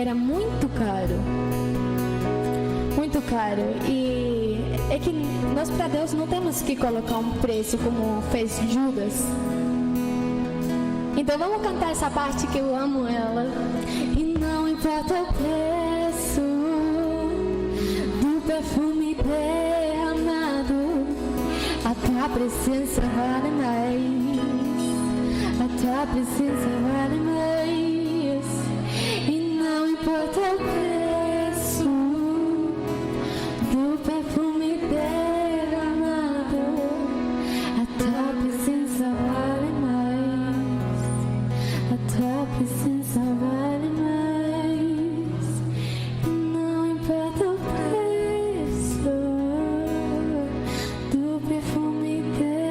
era muito caro. Muito caro. E é que nós para Deus não temos que colocar um preço como fez Judas. Então vamos cantar essa parte que eu amo ela. E não importa o preço do perfume derramado, a tua presença vale mais. A tua presença vale mais. E não importa o preço do perfume derramado, a tua presença vale mais. A tua presença vale mais. E não importa o preço do perfume derramado,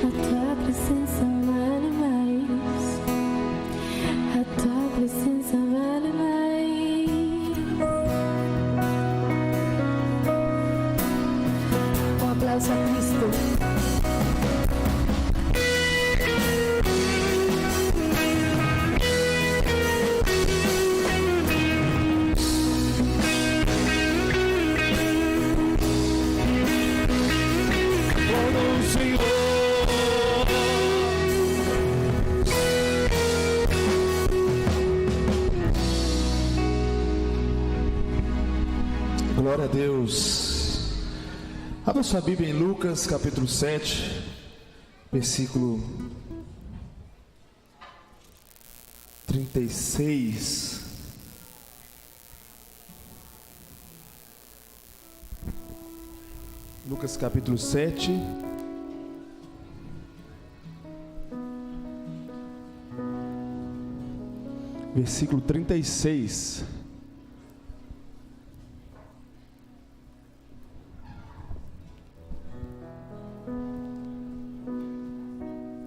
a tua presença vale mais. A tua presença vale mais. Um aplauso a Cristo. Glória a Deus. Abra sua Bíblia em Lucas capítulo 7, versículo 36. Lucas capítulo 7, versículo 36.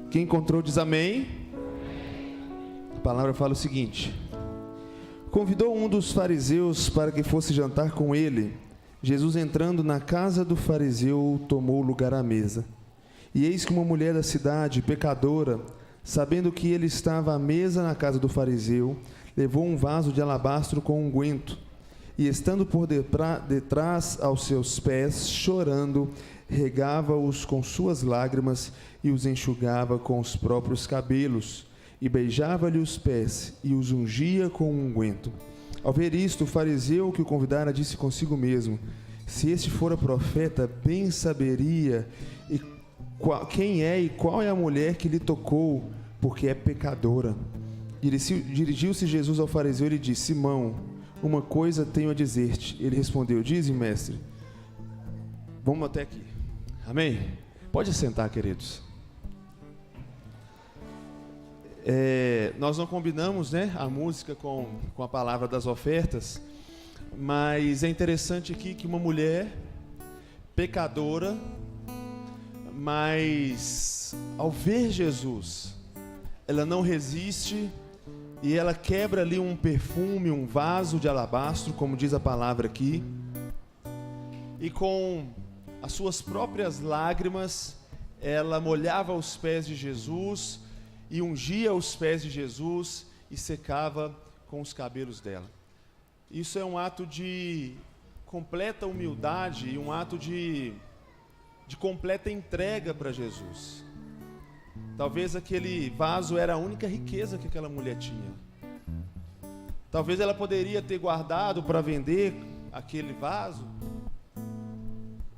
Quem encontrou diz amém. A palavra fala o seguinte: convidou um dos fariseus para que fosse jantar com ele. Jesus, entrando na casa do fariseu, tomou lugar à mesa. E eis que uma mulher da cidade, pecadora, sabendo que ele estava à mesa na casa do fariseu, levou um vaso de alabastro com unguento, e estando por detrás aos seus pés, chorando, regava-os com suas lágrimas e os enxugava com os próprios cabelos, e beijava-lhe os pés e os ungia com unguento. Ao ver isto, o fariseu que o convidara disse consigo mesmo: se este fora profeta, bem saberia quem é e qual é a mulher que lhe tocou, porque é pecadora. Dirigiu-se Jesus ao fariseu e lhe disse: Simão, uma coisa tenho a dizer-te. Ele respondeu: dize, mestre. Vamos até aqui. Amém? Pode sentar, queridos. Nós não combinamos, né, a música com a palavra das ofertas, mas é interessante aqui que uma mulher pecadora, mas ao ver Jesus, ela não resiste e ela quebra ali um perfume, um vaso de alabastro, como diz a palavra aqui, e com as suas próprias lágrimas ela molhava os pés de Jesus e ungia os pés de Jesus e secava com os cabelos dela. Isso é um ato de completa humildade e um ato de completa entrega para Jesus. Talvez aquele vaso era a única riqueza que aquela mulher tinha. Talvez ela poderia ter guardado para vender aquele vaso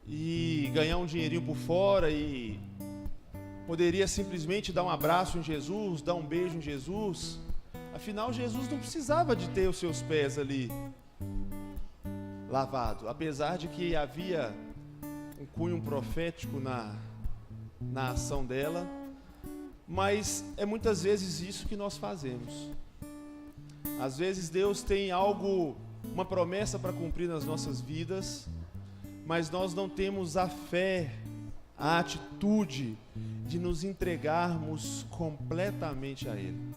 e ganhar um dinheirinho por fora, e poderia simplesmente dar um abraço em Jesus, dar um beijo em Jesus. Afinal, Jesus não precisava de ter os seus pés ali lavados, apesar de que havia um cunho profético na ação dela. Mas é muitas vezes isso que nós fazemos. Às vezes Deus tem algo, uma promessa para cumprir nas nossas vidas, mas nós não temos a fé, a atitude de nos entregarmos completamente a Ele.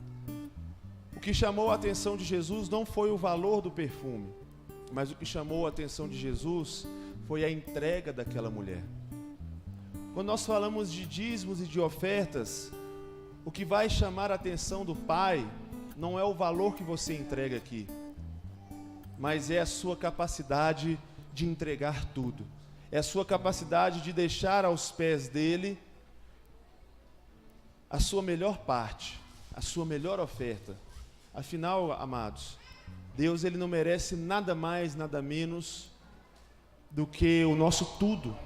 O que chamou a atenção de Jesus não foi o valor do perfume, mas o que chamou a atenção de Jesus foi a entrega daquela mulher. Quando nós falamos de dízimos e de ofertas, o que vai chamar a atenção do Pai não é o valor que você entrega aqui, mas é a sua capacidade de entregar tudo. É a sua capacidade de deixar aos pés dele a sua melhor parte, a sua melhor oferta. Afinal, amados, Deus, ele não merece nada mais, nada menos do que o nosso tudo,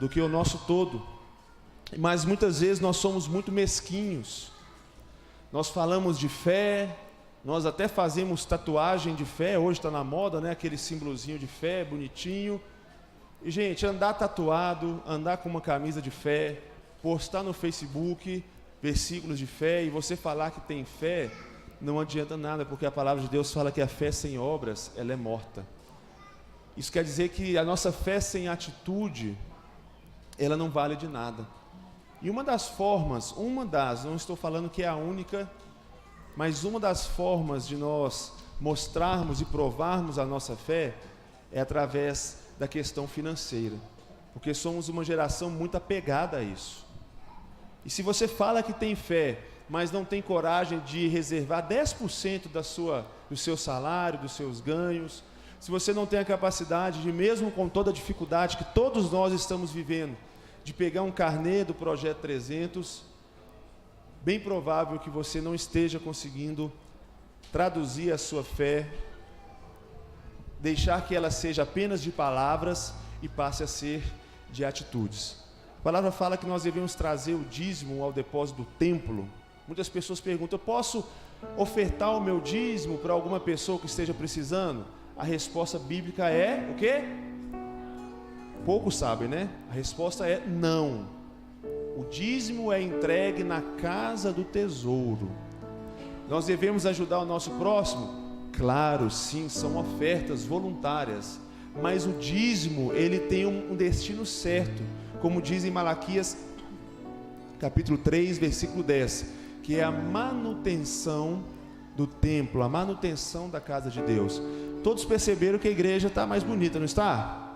do que o nosso todo. Mas muitas vezes nós somos muito mesquinhos. Nós falamos de fé, nós até fazemos tatuagem de fé, hoje está na moda, né? Aquele símbolozinho de fé, bonitinho. E, gente, andar tatuado, andar com uma camisa de fé, postar no Facebook versículos de fé e você falar que tem fé, não adianta nada, porque a palavra de Deus fala que a fé sem obras, ela é morta. Isso quer dizer que a nossa fé sem atitude, ela não vale de nada. E uma das formas, não estou falando que é a única, mas uma das formas de nós mostrarmos e provarmos a nossa fé é através da questão financeira, porque somos uma geração muito apegada a isso. E se você fala que tem fé, mas não tem coragem de reservar 10% do seu salário, dos seus ganhos, se você não tem a capacidade de, mesmo com toda a dificuldade que todos nós estamos vivendo, de pegar um carnê do Projeto 300, bem provável que você não esteja conseguindo traduzir a sua fé, deixar que ela seja apenas de palavras e passe a ser de atitudes. A palavra fala que nós devemos trazer o dízimo ao depósito do templo. Muitas pessoas perguntam: eu posso ofertar o meu dízimo para alguma pessoa que esteja precisando? A resposta bíblica é o quê? Poucos sabem, né? A resposta é não. O dízimo é entregue na casa do tesouro. Nós devemos ajudar o nosso próximo? Claro, sim, são ofertas voluntárias. Mas o dízimo, ele tem um destino certo. Como diz em Malaquias, capítulo 3, versículo 10, que é a manutenção do templo, a manutenção da casa de Deus. Todos perceberam que a igreja está mais bonita, não está?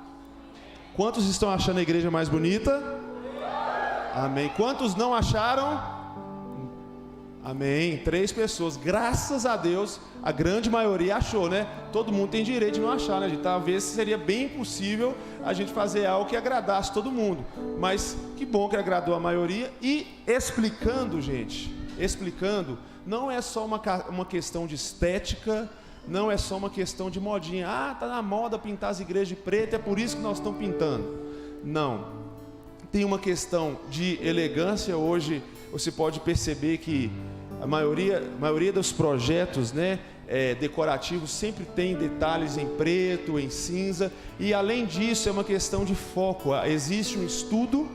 Quantos estão achando a igreja mais bonita? Amém. Quantos não acharam? Amém. 3 pessoas, graças a Deus, a grande maioria achou, né? Todo mundo tem direito de não achar, né? Talvez seria bem impossível a gente fazer algo que agradasse todo mundo, mas que bom que agradou a maioria. E explicando, gente, não é só uma questão de estética, não é só uma questão de modinha. Ah, tá na moda pintar as igrejas de preto, é por isso que nós estamos pintando. Não, tem uma questão de elegância. Hoje você pode perceber que a maioria dos projetos, né, decorativos sempre tem detalhes em preto, em cinza, e além disso é uma questão de foco. Existe um estudo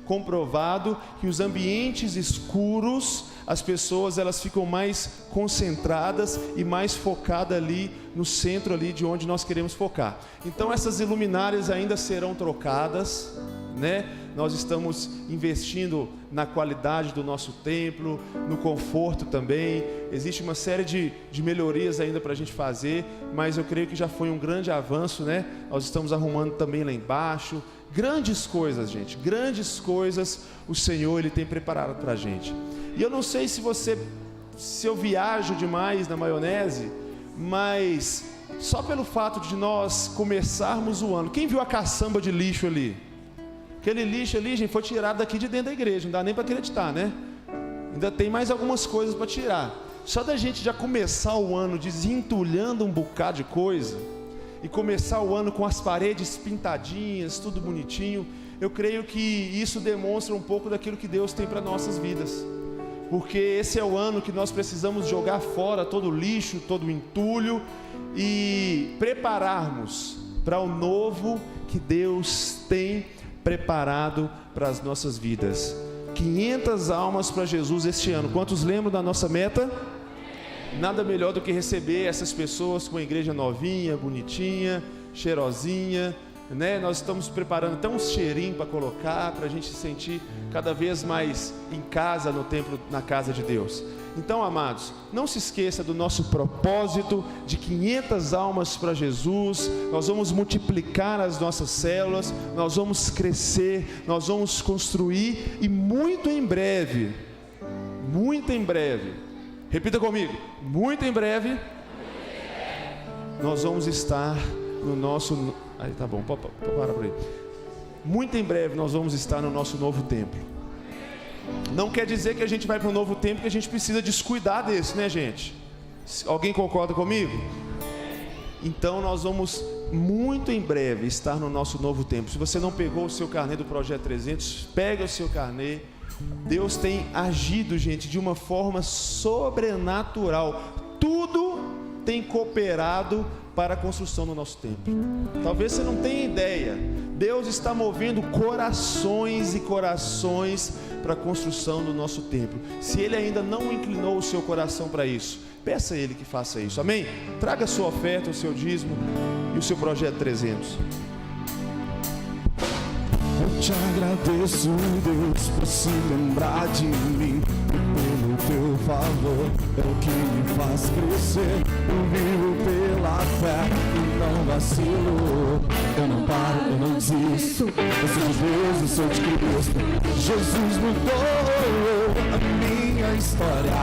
comprovado que os ambientes escuros, as pessoas elas ficam mais concentradas e mais focadas ali no centro ali de onde nós queremos focar. Então essas iluminárias ainda serão trocadas, né? Nós estamos investindo na qualidade do nosso templo, no conforto também. Existe uma série de melhorias ainda para a gente fazer, mas eu creio que já foi um grande avanço, né? Nós estamos arrumando também lá embaixo. Grandes coisas, gente, grandes coisas o Senhor ele tem preparado para a gente. E eu não sei se eu viajo demais na maionese, mas só pelo fato de nós começarmos o ano. Quem viu a caçamba de lixo ali? Aquele lixo ali, gente, foi tirado daqui de dentro da igreja, não dá nem para acreditar, né? Ainda tem mais algumas coisas para tirar. Só da gente já começar o ano desentulhando um bocado de coisa, e começar o ano com as paredes pintadinhas, tudo bonitinho, eu creio que isso demonstra um pouco daquilo que Deus tem para nossas vidas. Porque esse é o ano que nós precisamos jogar fora todo o lixo, todo o entulho e prepararmos para o novo que Deus tem preparado para as nossas vidas. 500 almas para Jesus este ano. Quantos lembram da nossa meta? Nada melhor do que receber essas pessoas com a igreja novinha, bonitinha, cheirosinha, né? Nós estamos preparando até um cheirinho para colocar, para a gente se sentir cada vez mais em casa no templo, na casa de Deus. Então, amados, não se esqueça do nosso propósito de 500 almas para Jesus. Nós vamos multiplicar as nossas células, nós vamos crescer, nós vamos construir, e muito em breve, Repita comigo. Muito em breve, nós vamos estar no nosso... Aí tá bom, pode parar por aí. Muito em breve nós vamos estar no nosso novo templo. Não quer dizer que a gente vai para um novo templo que a gente precisa descuidar desse, né, gente? Alguém concorda comigo? Então nós vamos muito em breve estar no nosso novo templo. Se você não pegou o seu carnê do Projeto 300, pega o seu carnê. Deus tem agido, gente, de uma forma sobrenatural. Tudo tem cooperado para a construção do nosso templo. Talvez você não tenha ideia. Deus está movendo corações e corações para a construção do nosso templo. Se Ele ainda não inclinou o seu coração para isso, peça a Ele que faça isso, amém? Traga a sua oferta, o seu dízimo e o seu Projeto 300. Eu te agradeço, Deus, por se lembrar de mim. Pelo teu favor é o que me faz crescer. Eu vivo pela fé e não vacilo. Eu não paro, eu não desisto. Eu sou de Deus, eu sou de Cristo. Jesus mudou a minha história.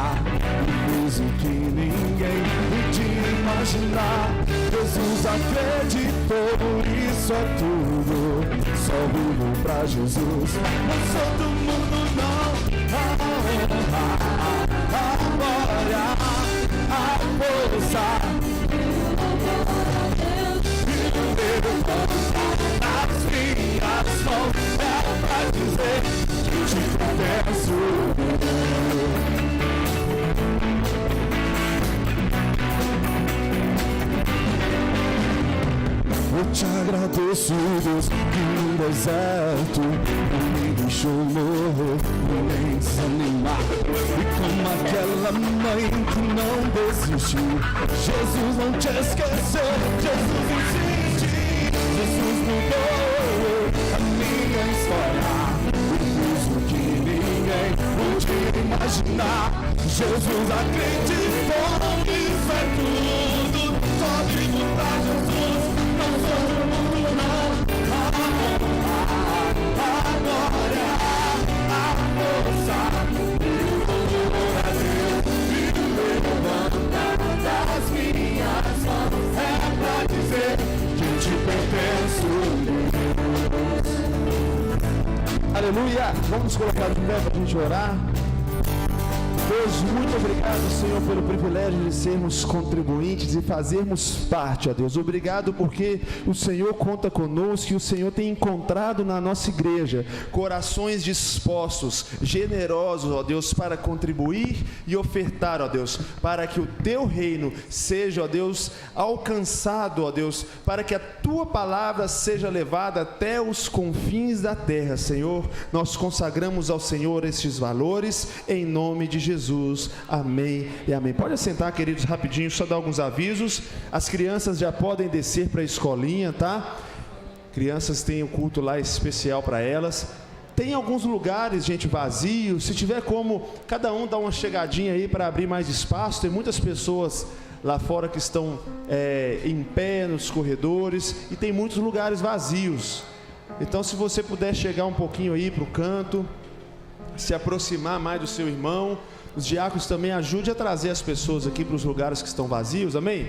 Fez o que ninguém podia imaginar. Jesus acreditou, isso é tudo. Só vivo pra Jesus. Não sou do mundo, não. A glória, a força, nas minhas mãos é pra dizer que te pertenço. Eu te agradeço, Deus, que no deserto não me deixou morrer, nem desanimar. E como aquela mãe que não desistiu, Jesus não te esqueceu, Jesus insiste. Jesus mudou a minha história, fez o que ninguém podia imaginar. Jesus acreditou, isso é tudo, só vivo pra Jesus. Aleluia, vamos colocar de pé para a gente orar. Deus, muito obrigado, Senhor, pelo privilégio de sermos contribuintes e fazermos parte, ó Deus. Obrigado porque o Senhor conta conosco e o Senhor tem encontrado na nossa igreja corações dispostos, generosos, ó Deus, para contribuir e ofertar, ó Deus, para que o Teu reino seja, ó Deus, alcançado, ó Deus, para que a Tua palavra seja levada até os confins da terra, Senhor. Nós consagramos ao Senhor estes valores, em nome de Jesus. Amém e amém. Pode assentar, queridos, rapidinho, só dar alguns avisos. As crianças já podem descer para a escolinha, tá? Crianças têm um culto lá especial para elas. Tem alguns lugares, gente, vazios. Se tiver como, cada um dá uma chegadinha aí para abrir mais espaço. Tem muitas pessoas lá fora que estão em pé nos corredores e tem muitos lugares vazios. Então, se você puder chegar um pouquinho aí para o canto, se aproximar mais do seu irmão. Os diáconos também ajudem a trazer as pessoas aqui para os lugares que estão vazios, amém?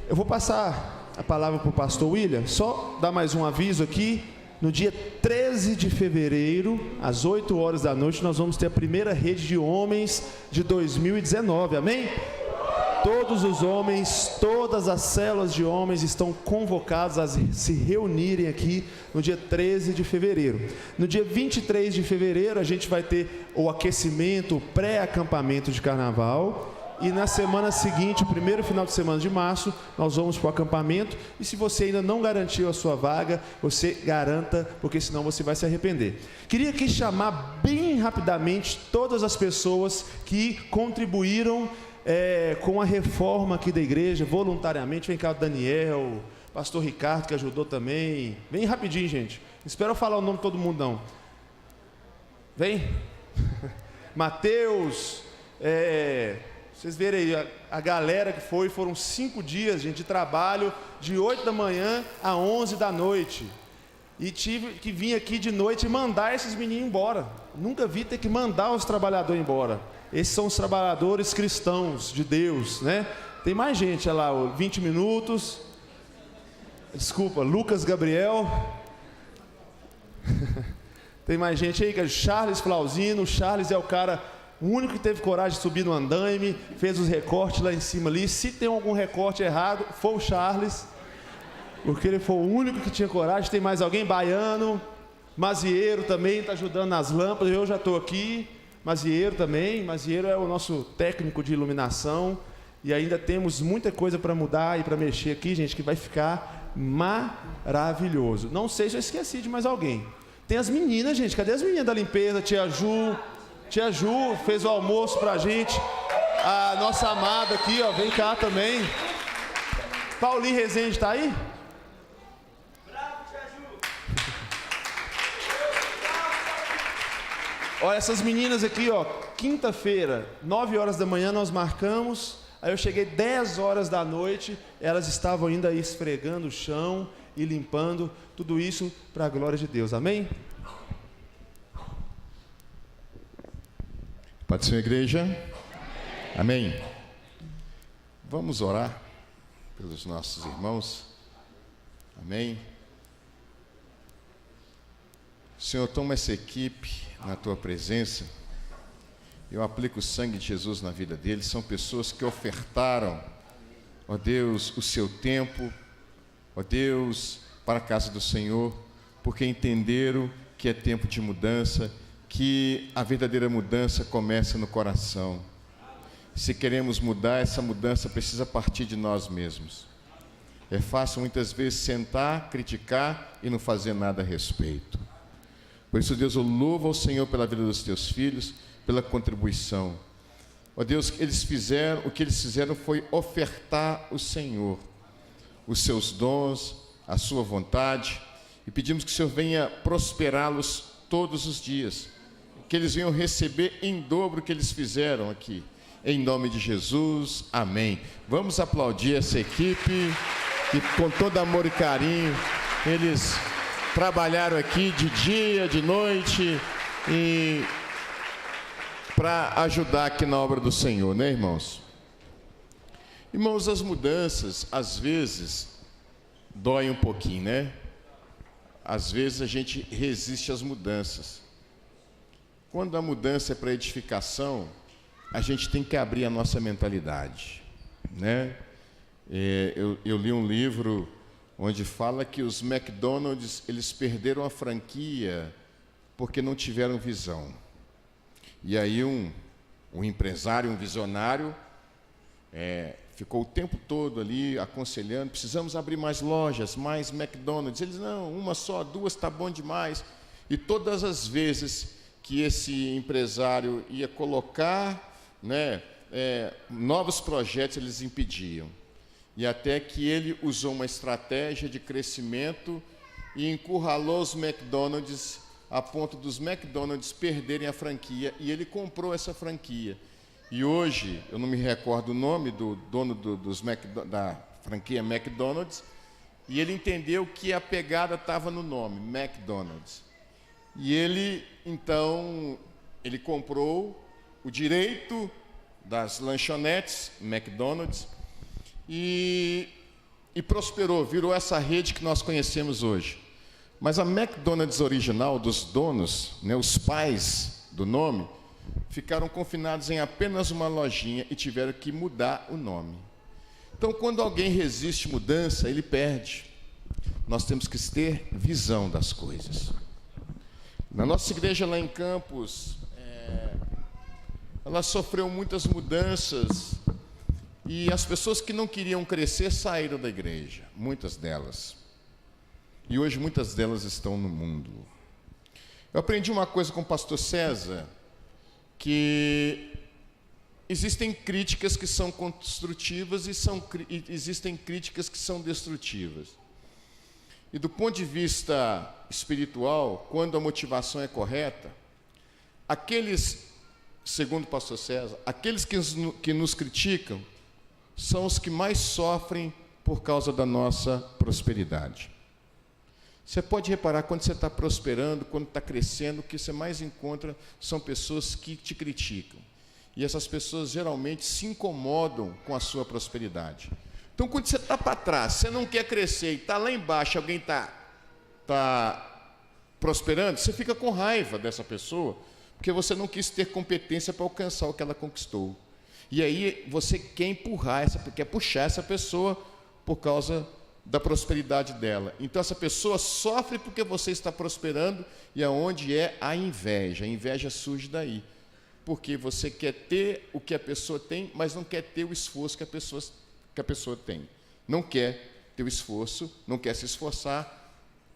Eu vou passar a palavra para o pastor William, só dar mais um aviso aqui. No dia 13 de fevereiro, às 8 horas da noite, nós vamos ter a primeira rede de homens de 2019, amém? Todos os homens, todas as células de homens estão convocados a se reunirem aqui no dia 13 de fevereiro. No dia 23 de fevereiro, a gente vai ter o aquecimento, o pré-acampamento de carnaval. E na semana seguinte, o primeiro final de semana de março, nós vamos para o acampamento. E se você ainda não garantiu a sua vaga, você garanta, porque senão você vai se arrepender. Queria aqui chamar bem rapidamente todas as pessoas que contribuíram com a reforma aqui da igreja, voluntariamente. Vem cá o Daniel, pastor Ricardo, que ajudou também. Vem rapidinho, gente. Não espero eu falar o nome de todo mundo, não. Vem. Mateus, vocês verem aí, a galera que foram 5 dias, gente, de trabalho, de 8 da manhã a 11 da noite. E tive que vir aqui de noite e mandar esses meninos embora. Nunca vi ter que mandar os trabalhadores embora. Esses são os trabalhadores cristãos de Deus, né? Tem mais gente, olha lá, 20 minutos. Desculpa, Lucas Gabriel. Tem mais gente aí, que é Charles Flauzino. O Charles é o cara, o único que teve coragem de subir no andaime, fez os recortes lá em cima ali. Se tem algum recorte errado, foi o Charles, porque ele foi o único que tinha coragem. Tem mais alguém? Baiano, Mazieiro também está ajudando nas lâmpadas. Eu já estou aqui. Mazieiro também. Mazieiro é o nosso técnico de iluminação. E ainda temos muita coisa para mudar e para mexer aqui, gente, que vai ficar maravilhoso. Não sei se eu esqueci de mais alguém. Tem as meninas, gente. Cadê as meninas da limpeza? Tia Ju. Tia Ju fez o almoço pra gente. A nossa amada aqui, ó, vem cá também. Paulinho Rezende tá aí? Bravo, tia Ju. Olha, essas meninas aqui, ó, quinta-feira, 9 horas da manhã nós marcamos. Aí eu cheguei 10 horas da noite, elas estavam ainda aí esfregando o chão e limpando, tudo isso para a glória de Deus, amém? Pode ser, igreja? Amém. Vamos orar pelos nossos irmãos, amém? Senhor, toma essa equipe na tua presença. Eu aplico o sangue de Jesus na vida deles. São pessoas que ofertaram, ó Deus, o seu tempo, ó Deus, para a casa do Senhor, porque entenderam que é tempo de mudança, que a verdadeira mudança começa no coração. Se queremos mudar, essa mudança precisa partir de nós mesmos. É fácil muitas vezes sentar, criticar e não fazer nada a respeito. Por isso, Deus, eu louvo ao Senhor pela vida dos teus filhos, pela contribuição. Ó Deus, o que eles fizeram foi ofertar o Senhor, os seus dons, a sua vontade, e pedimos que o Senhor venha prosperá-los todos os dias, que eles venham receber em dobro o que eles fizeram aqui, em nome de Jesus, amém. Vamos aplaudir essa equipe, que com todo amor e carinho, eles trabalharam aqui de dia, de noite, e para ajudar aqui na obra do Senhor, né, irmãos? Irmãos, as mudanças, às vezes, doem um pouquinho, né? Às vezes a gente resiste às mudanças. Quando a mudança é para edificação, a gente tem que abrir a nossa mentalidade, né? Eu li um livro onde fala que os McDonald's, eles perderam a franquia porque não tiveram visão. E aí um empresário, um visionário, ficou o tempo todo ali aconselhando, precisamos abrir mais lojas, mais McDonald's. Eles, não, uma só, 2 está bom demais. E todas as vezes que esse empresário ia colocar, né, novos projetos, eles impediam. E até que ele usou uma estratégia de crescimento e encurralou os McDonald's a ponto dos McDonald's perderem a franquia, e ele comprou essa franquia. E hoje, eu não me recordo o nome do dono da franquia McDonald's, e ele entendeu que a pegada estava no nome, McDonald's. E ele, então, ele comprou o direito das lanchonetes McDonald's e prosperou, virou essa rede que nós conhecemos hoje. Mas a McDonald's original, dos donos, né, os pais do nome, ficaram confinados em apenas uma lojinha e tiveram que mudar o nome. Então, quando alguém resiste mudança, ele perde. Nós temos que ter visão das coisas. Na nossa igreja lá em Campos, ela sofreu muitas mudanças e as pessoas que não queriam crescer saíram da igreja, muitas delas. E hoje muitas delas estão no mundo. Eu aprendi uma coisa com o pastor César, que existem críticas que são construtivas e existem críticas que são destrutivas. E do ponto de vista espiritual, quando a motivação é correta, aqueles, segundo o pastor César, aqueles que nos criticam são os que mais sofrem por causa da nossa prosperidade. Você pode reparar, quando você está prosperando, quando está crescendo, o que você mais encontra são pessoas que te criticam. E essas pessoas geralmente se incomodam com a sua prosperidade. Então, quando você está para trás, você não quer crescer e está lá embaixo, alguém está prosperando, você fica com raiva dessa pessoa, porque você não quis ter competência para alcançar o que ela conquistou. E aí você quer quer puxar essa pessoa por causa da prosperidade dela. Então essa pessoa sofre porque você está prosperando, e aonde é a inveja? A inveja surge daí. Porque você quer ter o que a pessoa tem, mas não quer ter o esforço que a pessoa tem. Não quer ter o esforço, não quer se esforçar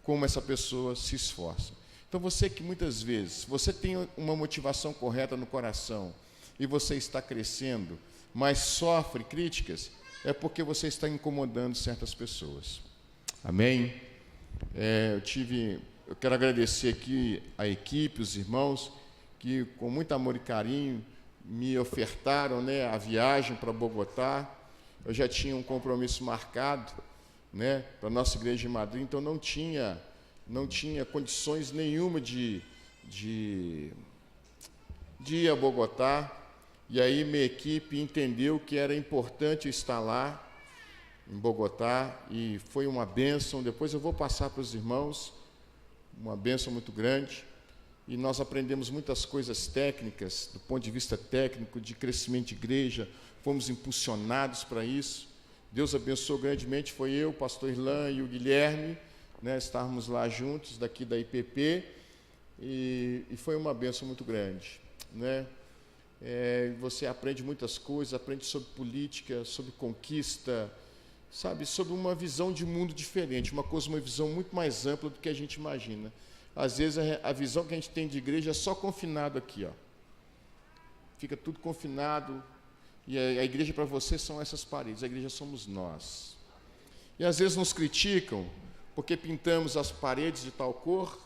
como essa pessoa se esforça. Então você que muitas vezes, você tem uma motivação correta no coração e você está crescendo, mas sofre críticas, é porque você está incomodando certas pessoas. Amém? Eu quero agradecer aqui a equipe, os irmãos, que com muito amor e carinho me ofertaram, né, a viagem para Bogotá. Eu já tinha um compromisso marcado, né, para a nossa igreja em Madrid, então não tinha condições nenhuma de ir a Bogotá. E aí minha equipe entendeu que era importante eu estar lá em Bogotá, e foi uma bênção. Depois eu vou passar para os irmãos, uma bênção muito grande. E nós aprendemos muitas coisas técnicas, do ponto de vista técnico, de crescimento de igreja, fomos impulsionados para isso. Deus abençoou grandemente, foi eu, o pastor Irlan e o Guilherme, né, estávamos lá juntos, daqui da IPP, e foi uma bênção muito grande, né? Você aprende muitas coisas, aprende sobre política, sobre conquista, sabe, sobre uma visão de mundo diferente, uma visão muito mais ampla do que a gente imagina. Às vezes a visão que a gente tem de igreja é só confinado aqui, ó. Fica tudo confinado, e a igreja para você são essas paredes, a igreja somos nós. E às vezes nos criticam porque pintamos as paredes de tal cor,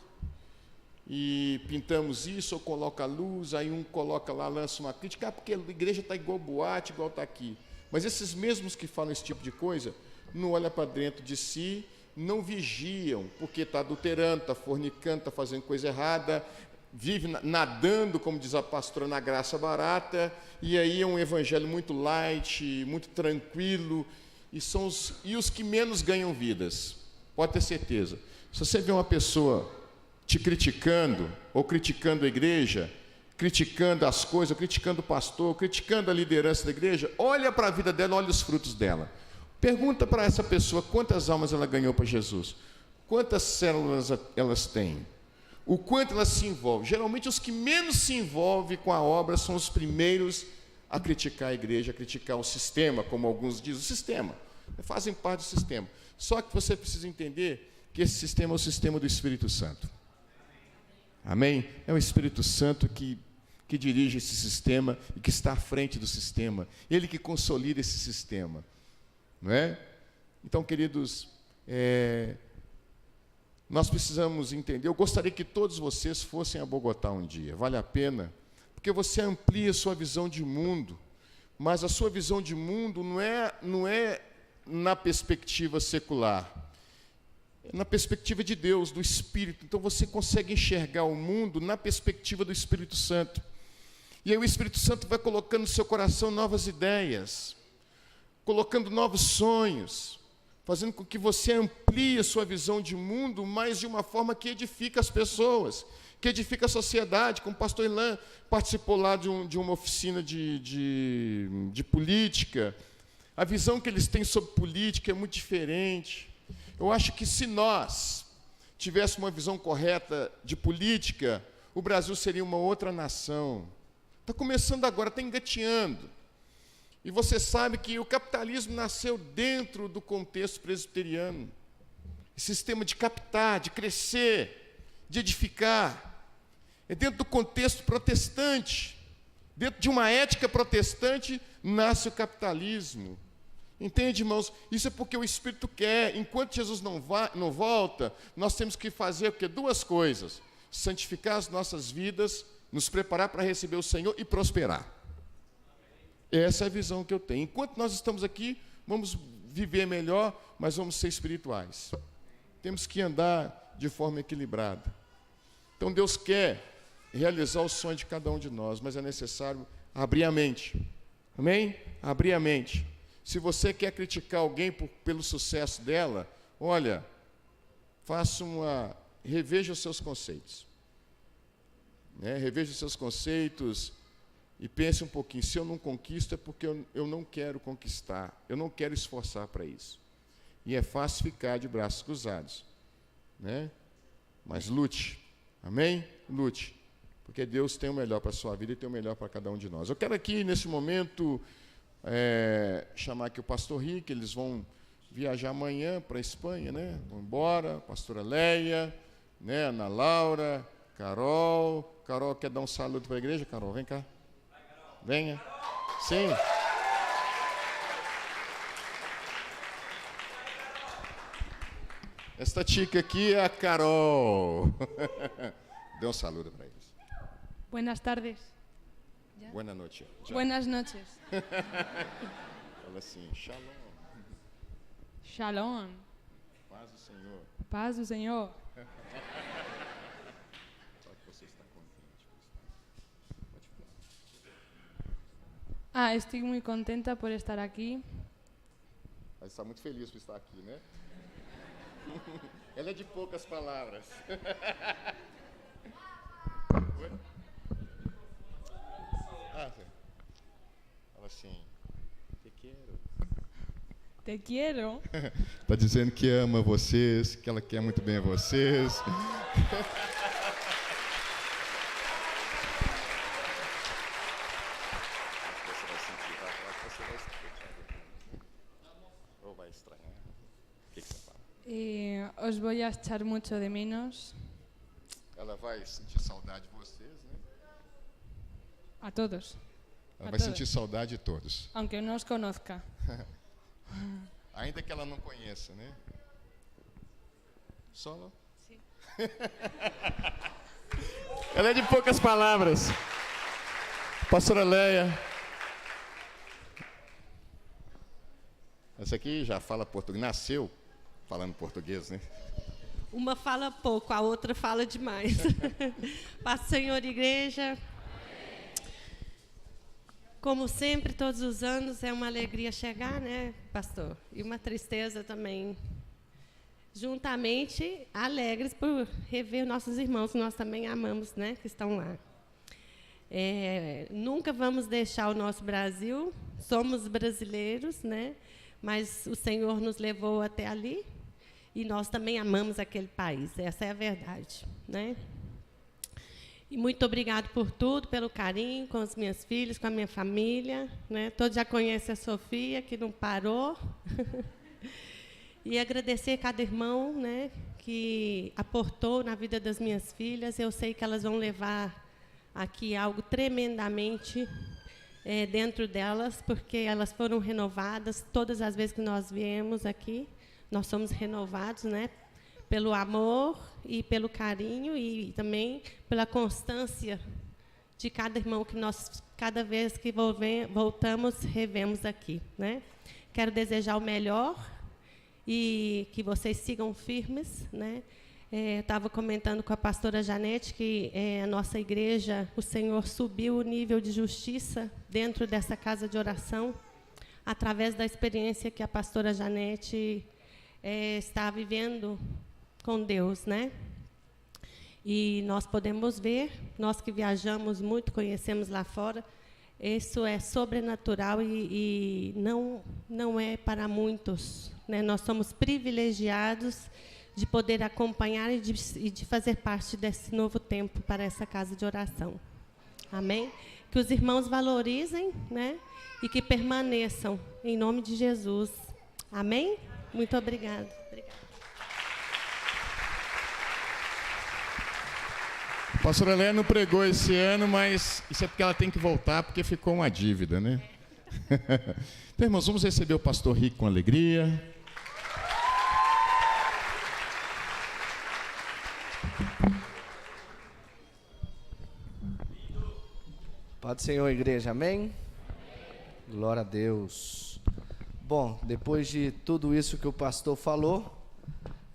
e pintamos isso, ou coloca luz, aí um coloca lá, lança uma crítica, porque a igreja está igual boate, igual está aqui. Mas esses mesmos que falam esse tipo de coisa, não olham para dentro de si, não vigiam, porque está adulterando, está fornicando, está fazendo coisa errada, vive nadando, como diz a pastora, na graça barata, e aí é um evangelho muito light, muito tranquilo, e os que menos ganham vidas, pode ter certeza. Se você vê uma pessoa te criticando, ou criticando a igreja, criticando as coisas, criticando o pastor, criticando a liderança da igreja, olha para a vida dela, olha os frutos dela. Pergunta para essa pessoa quantas almas ela ganhou para Jesus, quantas células elas têm, o quanto elas se envolvem. Geralmente os que menos se envolvem com a obra são os primeiros a criticar a igreja, a criticar o sistema, como alguns dizem, o sistema, fazem parte do sistema. Só que você precisa entender que esse sistema é o sistema do Espírito Santo. Amém? É o Espírito Santo que dirige esse sistema e que está à frente do sistema. Ele que consolida esse sistema. Não é? Então, queridos, nós precisamos entender. Eu gostaria que todos vocês fossem a Bogotá um dia. Vale a pena, porque você amplia a sua visão de mundo. Mas a sua visão de mundo não é na perspectiva secular. Na perspectiva de Deus, do Espírito. Então você consegue enxergar o mundo na perspectiva do Espírito Santo. E aí o Espírito Santo vai colocando no seu coração novas ideias, colocando novos sonhos, fazendo com que você amplie a sua visão de mundo, mas de uma forma que edifica as pessoas, que edifica a sociedade. Como o pastor Ilan participou lá de uma oficina de política, a visão que eles têm sobre política é muito diferente. Eu acho que se nós tivéssemos uma visão correta de política, o Brasil seria uma outra nação. Está começando agora, está engateando. E você sabe que o capitalismo nasceu dentro do contexto presbiteriano. Esse sistema de captar, de crescer, de edificar. É dentro do contexto protestante. Dentro de uma ética protestante, nasce o capitalismo. Entende, irmãos? Isso é porque o Espírito quer. Enquanto Jesus não volta, nós temos que fazer o quê? Duas coisas: santificar as nossas vidas, nos preparar para receber o Senhor e prosperar. Essa é a visão que eu tenho. Enquanto nós estamos aqui, vamos viver melhor, mas vamos ser espirituais. Temos que andar de forma equilibrada. Então Deus quer realizar o sonho de cada um de nós, mas é necessário abrir a mente. Amém? Abrir a mente. Se você quer criticar alguém pelo sucesso dela, olha, reveja os seus conceitos. Reveja os seus conceitos e pense um pouquinho. Se eu não conquisto é porque eu não quero conquistar, eu não quero esforçar para isso. E é fácil ficar de braços cruzados, mas lute, amém? Lute, porque Deus tem o melhor para a sua vida e tem o melhor para cada um de nós. Eu quero aqui, nesse momento, chamar aqui o pastor Rick. Eles vão viajar amanhã para a Espanha, vão embora, pastora Leia, Ana Laura, Carol. Carol, quer dar um saludo para a igreja? Carol, vem cá. Venha. Sim. Esta tica aqui é a Carol. Dê um saludo para eles. Buenas tardes. Boa noite. Buenas noches. Fala assim, shalom. Shalom. Paz do Senhor. Paz do Senhor. Só que você está contente. Pode falar. Estoy muy contenta por estar aquí. Ela está muito feliz por estar aqui, né? Ela é de poucas palavras. Fala assim, te quero. Te quiero. Está dizendo que ama vocês, que ela quer muito bem a vocês. Você vai sentir, você vai estranhar. Ou vai estranhar. O que você fala? Os voy a echar mucho de menos. Ela vai sentir saudade de vocês, né? A todos. Ela vai sentir saudade de todos. Aunque no os conozca. Ainda que ela não conheça, né? Solo? Sim. Ela é de poucas palavras. Pastora Leia. Essa aqui já fala português. Nasceu falando português, né? Uma fala pouco, a outra fala demais. Paz do Senhor, igreja. Como sempre, todos os anos, é uma alegria chegar, né, pastor? E uma tristeza também. Juntamente, alegres por rever nossos irmãos, que nós também amamos, né, que estão lá. Nunca vamos deixar o nosso Brasil, somos brasileiros, né, mas o Senhor nos levou até ali e nós também amamos aquele país, essa é a verdade, né? E muito obrigado por tudo, pelo carinho com as minhas filhas, com a minha família, né? Todos já conhecem a Sofia, que não parou. E agradecer a cada irmão, né, que aportou na vida das minhas filhas. Eu sei que elas vão levar aqui algo tremendamente dentro delas, porque elas foram renovadas. Todas as vezes que nós viemos aqui, nós somos renovados, né, pelo amor e pelo carinho e também pela constância de cada irmão que nós, cada vez que voltamos, revemos aqui, né? Quero desejar o melhor e que vocês sigam firmes, né? Estava comentando com a pastora Janete que a nossa igreja, o Senhor subiu o nível de justiça dentro dessa casa de oração, através da experiência que a pastora Janete está vivendo com Deus, né? E nós podemos ver, nós que viajamos muito, conhecemos lá fora, isso é sobrenatural e não é para muitos, né? Nós somos privilegiados de poder acompanhar e de fazer parte desse novo tempo para essa casa de oração. Amém? Que os irmãos valorizem, né? E que permaneçam, em nome de Jesus. Amém? Muito obrigada. A pastora Léa não pregou esse ano, mas isso é porque ela tem que voltar, porque ficou uma dívida, né? Então, irmãos, vamos receber o pastor Rick com alegria. Paz do Senhor, igreja, amém? Glória a Deus. Bom, depois de tudo isso que o pastor falou,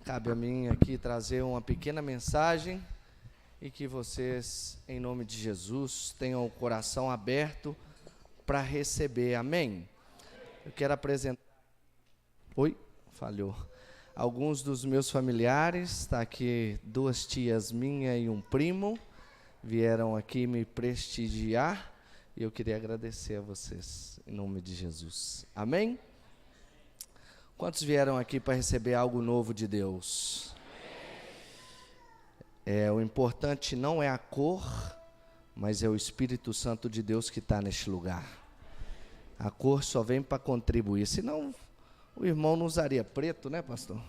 cabe a mim aqui trazer uma pequena mensagem e que vocês, em nome de Jesus, tenham o coração aberto para receber. Amém? Eu quero apresentar... Oi? Falhou. Alguns dos meus familiares, está aqui 2 tias minhas e um primo, vieram aqui me prestigiar e eu queria agradecer a vocês, em nome de Jesus. Amém? Quantos vieram aqui para receber algo novo de Deus? O importante não é a cor, mas é o Espírito Santo de Deus que está neste lugar. A cor só vem para contribuir, senão o irmão não usaria preto, né, pastor?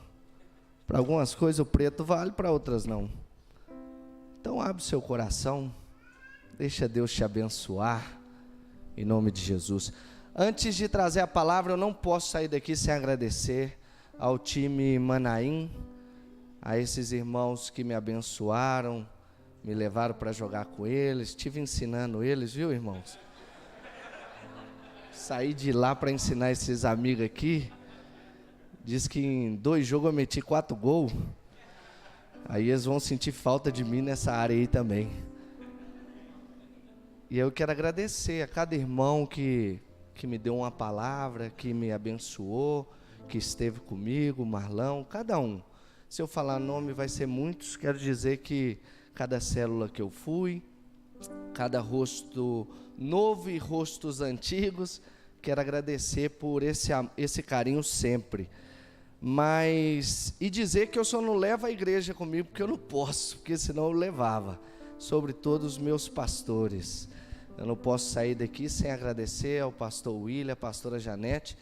Para algumas coisas o preto vale, para outras não. Então abre o seu coração, deixa Deus te abençoar, em nome de Jesus. Antes de trazer a palavra, eu não posso sair daqui sem agradecer ao time Manaim, a esses irmãos que me abençoaram, me levaram para jogar com eles, estive ensinando eles, viu, irmãos? Saí de lá para ensinar esses amigos aqui, diz que em 2 jogos eu meti 4 gols, aí eles vão sentir falta de mim nessa área aí também. E eu quero agradecer a cada irmão que me deu uma palavra, que me abençoou, que esteve comigo, Marlão, cada um. Se eu falar nome vai ser muitos, quero dizer que cada célula que eu fui, cada rosto novo e rostos antigos, quero agradecer por esse carinho sempre. Mas, e dizer que eu só não levo a igreja comigo, porque eu não posso, porque senão eu levava, sobre todos os meus pastores. Eu não posso sair daqui sem agradecer ao pastor William, a pastora Janete,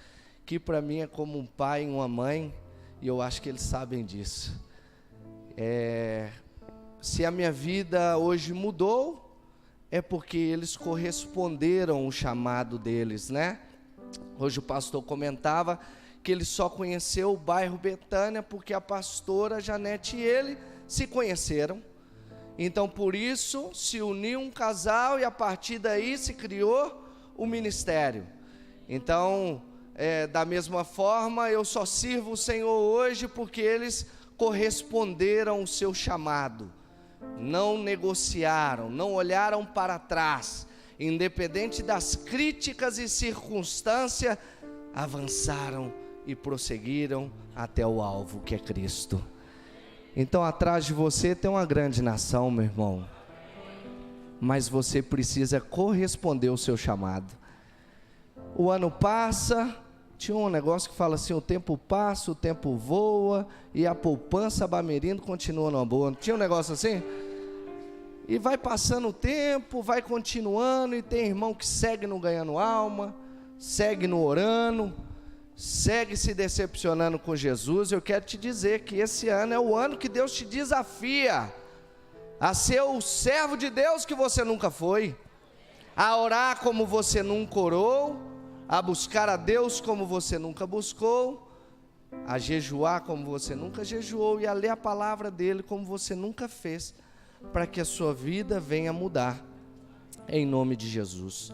que para mim é como um pai e uma mãe, e eu acho que eles sabem disso. Se a minha vida hoje mudou, é porque eles corresponderam ao chamado deles, né? Hoje o pastor comentava que ele só conheceu o bairro Betânia porque a pastora Janete e ele se conheceram. Então, por isso, se uniu um casal e a partir daí se criou o ministério. Então, da mesma forma, eu só sirvo o Senhor hoje porque eles corresponderam ao seu chamado. Não negociaram, não olharam para trás. Independente das críticas e circunstâncias, avançaram e prosseguiram até o alvo, que é Cristo. Então, atrás de você tem uma grande nação, meu irmão. Mas você precisa corresponder ao seu chamado. O ano passa, tinha um negócio que fala assim, o tempo passa, o tempo voa, e a poupança Bamerindo continua numa boa. Não tinha um negócio assim? E vai passando o tempo, vai continuando, e tem irmão que segue não ganhando alma, segue não orando, segue se decepcionando com Jesus. Eu quero te dizer que esse ano é o ano que Deus te desafia a ser o servo de Deus que você nunca foi, a orar como você nunca orou, a buscar a Deus como você nunca buscou, a jejuar como você nunca jejuou e a ler a palavra dele como você nunca fez, para que a sua vida venha mudar, em nome de Jesus.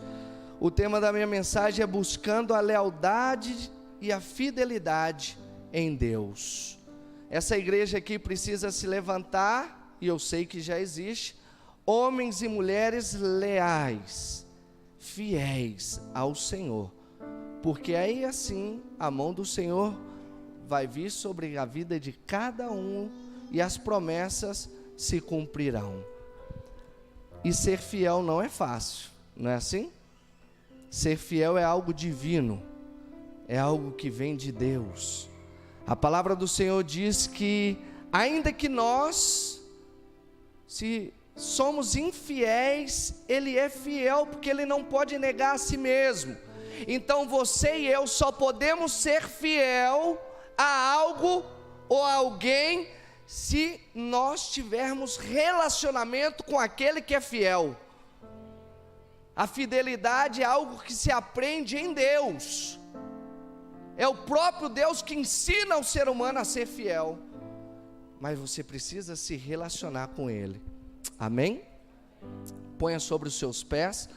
O tema da minha mensagem é buscando a lealdade e a fidelidade em Deus. Essa igreja aqui precisa se levantar, e eu sei que já existe, homens e mulheres leais, fiéis ao Senhor, porque aí assim a mão do Senhor vai vir sobre a vida de cada um e as promessas se cumprirão. E ser fiel não é fácil, não é assim? Ser fiel é algo divino, é algo que vem de Deus. A palavra do Senhor diz que ainda que nós, se somos infiéis, Ele é fiel, porque Ele não pode negar a si mesmo. Então você e eu só podemos ser fiel a algo ou a alguém se nós tivermos relacionamento com aquele que é fiel. A fidelidade é algo que se aprende em Deus. É o próprio Deus que ensina ao ser humano a ser fiel. Mas você precisa se relacionar com Ele. Amém? Ponha sobre os seus pés.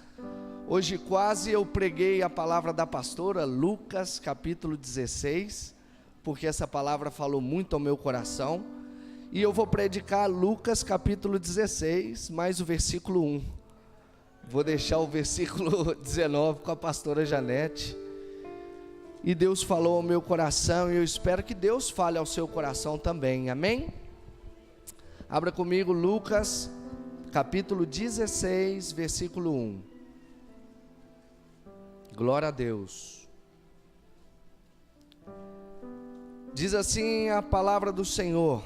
Hoje quase eu preguei a palavra da pastora, Lucas capítulo 16. porque essa palavra falou muito ao meu coração. E eu vou predicar Lucas capítulo 16, mais o versículo 1. Vou deixar o versículo 19 com a pastora Janete. E Deus falou ao meu coração, e eu espero que Deus fale ao seu coração também, amém? Abra comigo Lucas capítulo 16, versículo 1. Glória a Deus. Diz assim a palavra do Senhor: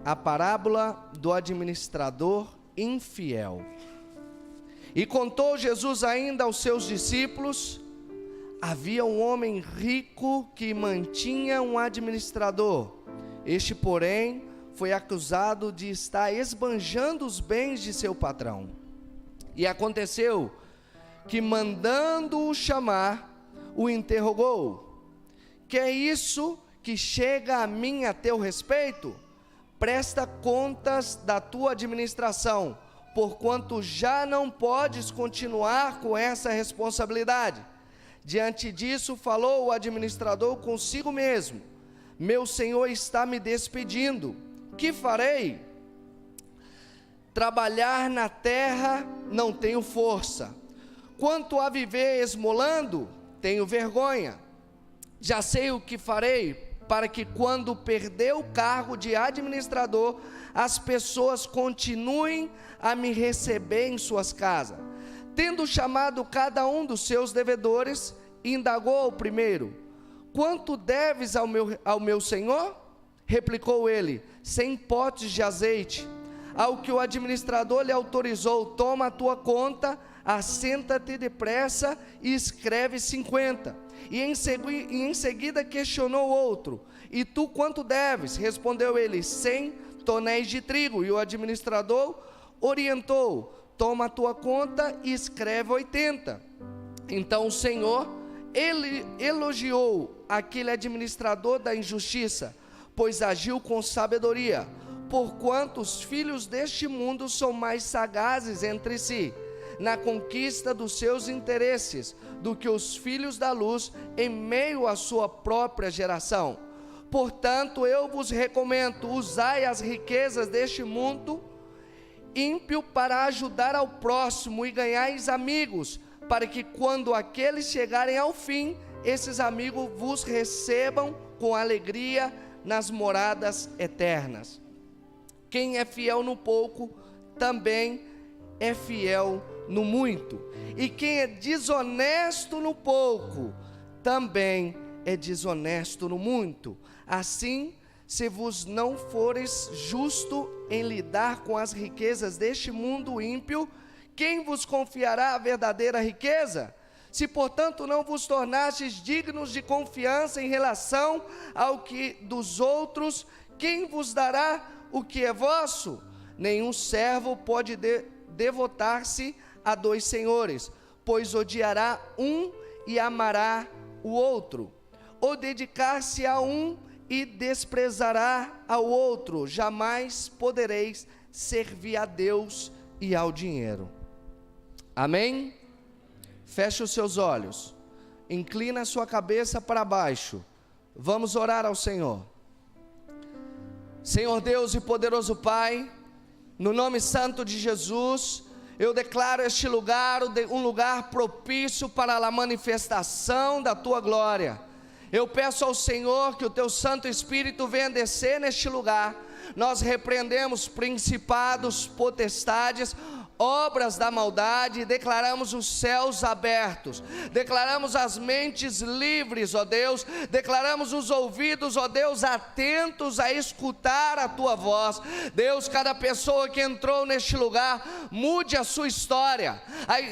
a parábola do administrador infiel. E contou Jesus ainda aos seus discípulos: havia um homem rico que mantinha um administrador. Este, porém, foi acusado de estar esbanjando os bens de seu patrão. E aconteceu que, mandando-o chamar, o interrogou: que é isso que chega a mim a teu respeito? Presta contas da tua administração, porquanto já não podes continuar com essa responsabilidade. Diante disso, falou o administrador consigo mesmo: meu senhor está me despedindo, que farei? Trabalhar na terra não tenho força, quanto a viver esmolando, tenho vergonha. Já sei o que farei, para que quando perder o cargo de administrador, as pessoas continuem a me receber em suas casas. Tendo chamado cada um dos seus devedores, indagou ao primeiro: quanto deves ao meu senhor? Replicou ele: 100 potes de azeite. Ao que o administrador lhe autorizou: toma a tua conta, assenta-te depressa e escreve 50. E em seguida questionou o outro: e tu quanto deves? Respondeu ele: 100 tonéis de trigo. E o administrador orientou: toma a tua conta e escreve 80. Então o Senhor, ele elogiou aquele administrador da injustiça, pois agiu com sabedoria, porquanto os filhos deste mundo são mais sagazes entre si, na conquista dos seus interesses, do que os filhos da luz em meio à sua própria geração. Portanto, eu vos recomendo: usai as riquezas deste mundo ímpio para ajudar ao próximo e ganhais amigos, para que quando aqueles chegarem ao fim, esses amigos vos recebam com alegria nas moradas eternas. Quem é fiel no pouco, também é fiel no muito. E quem é desonesto no pouco, também é desonesto no muito. Assim, se vos não fores justo em lidar com as riquezas deste mundo ímpio, quem vos confiará a verdadeira riqueza? Se, portanto, não vos tornastes dignos de confiança em relação ao que dos outros, quem vos dará o que é vosso? Nenhum servo pode devotar-se a 2 senhores, pois odiará um e amará o outro, ou dedicar-se a um e desprezará ao outro. Jamais podereis servir a Deus e ao dinheiro. Amém? Feche os seus olhos, inclina a sua cabeça para baixo, vamos orar ao Senhor. Senhor Deus e poderoso Pai, no nome santo de Jesus, eu declaro este lugar um lugar propício para a manifestação da Tua glória. Eu peço ao Senhor que o Teu Santo Espírito venha descer neste lugar. Nós repreendemos principados, potestades, obras da maldade, declaramos os céus abertos, declaramos as mentes livres, ó Deus, declaramos os ouvidos, ó Deus, atentos a escutar a Tua voz. Deus, cada pessoa que entrou neste lugar, mude a sua história.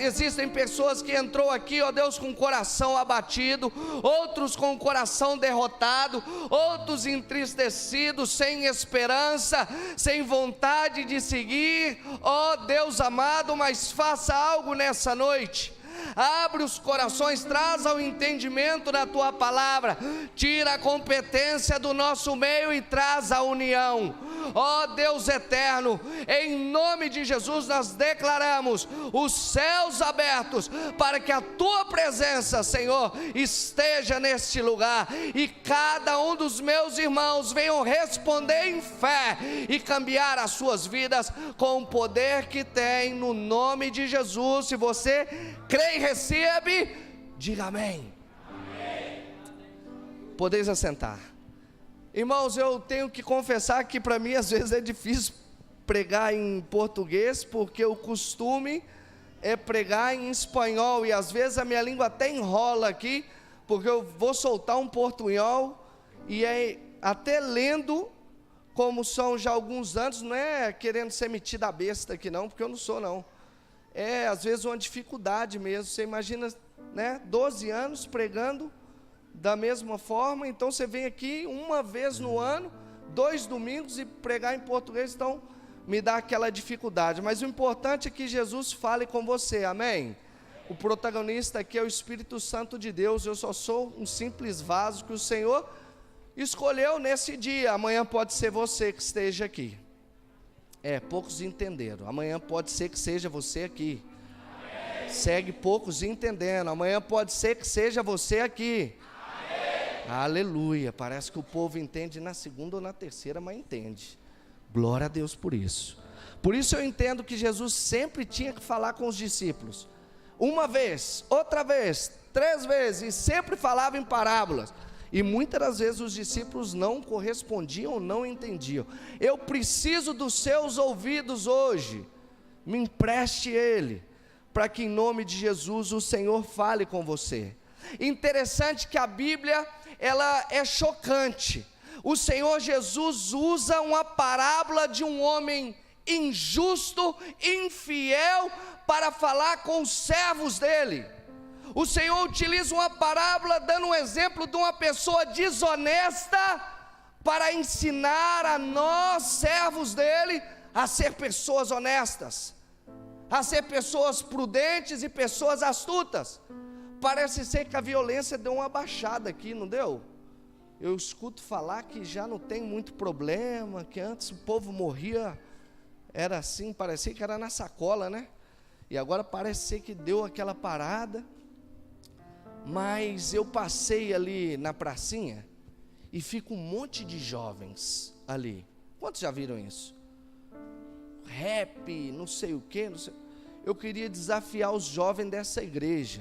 Existem pessoas que entrou aqui, ó Deus, com o coração abatido, outros com o coração derrotado, outros entristecidos, sem esperança, sem vontade de seguir, ó Deus amado, mas faça algo nessa noite. abre os corações, traz ao entendimento da tua palavra, tira a competência do nosso meio e traz a união. Ó Deus eterno, em nome de Jesus nós declaramos os céus abertos para que a tua presença, Senhor, esteja neste lugar, e cada um dos meus irmãos venham responder em fé e cambiar as suas vidas com o poder que tem, no nome de Jesus. Se você crê e recebe, diga amém. Amém. Podeis assentar. Irmãos, eu tenho que confessar que para mim às vezes é difícil pregar em português, porque o costume é pregar em espanhol, e às vezes a minha língua até enrola aqui, porque eu vou soltar um portunhol, e até lendo, como são já alguns anos, não é querendo ser metido a besta aqui não, porque eu não sou não, é às vezes uma dificuldade mesmo. Você imagina, né, 12 anos pregando da mesma forma, então você vem aqui uma vez no ano, 2 domingos, e pregar em português, então me dá aquela dificuldade. Mas o importante é que Jesus fale com você, amém? O protagonista aqui é o Espírito Santo de Deus, eu só sou um simples vaso que o Senhor escolheu nesse dia. Amanhã pode ser você que esteja aqui. Poucos entenderam, amanhã pode ser que seja você aqui. Segue poucos entendendo, amanhã pode ser que seja você aqui. Aleluia, parece que o povo entende na segunda ou na terceira, mas entende. Glória a Deus por isso. Por isso eu entendo que Jesus sempre tinha que falar com os discípulos. Uma vez, outra vez, 3 vezes, e sempre falava em parábolas. E muitas das vezes os discípulos não correspondiam, não entendiam. Eu preciso dos seus ouvidos hoje. Me empreste ele, para que em nome de Jesus o Senhor fale com você. Interessante que a Bíblia, ela é chocante. O Senhor Jesus usa uma parábola de um homem injusto, infiel, para falar com os servos dele. O Senhor utiliza uma parábola dando um exemplo de uma pessoa desonesta, para ensinar a nós, servos dele, a ser pessoas honestas, a ser pessoas prudentes e pessoas astutas. Parece ser que a violência deu uma baixada aqui, não deu? Eu escuto falar que já não tem muito problema, que antes o povo morria, era assim, parecia que era na sacola, né? E agora parece ser que deu aquela parada. Mas eu passei ali na pracinha e fica um monte de jovens ali. Quantos já viram isso? Rap, não sei o que, não sei. Eu queria desafiar os jovens dessa igreja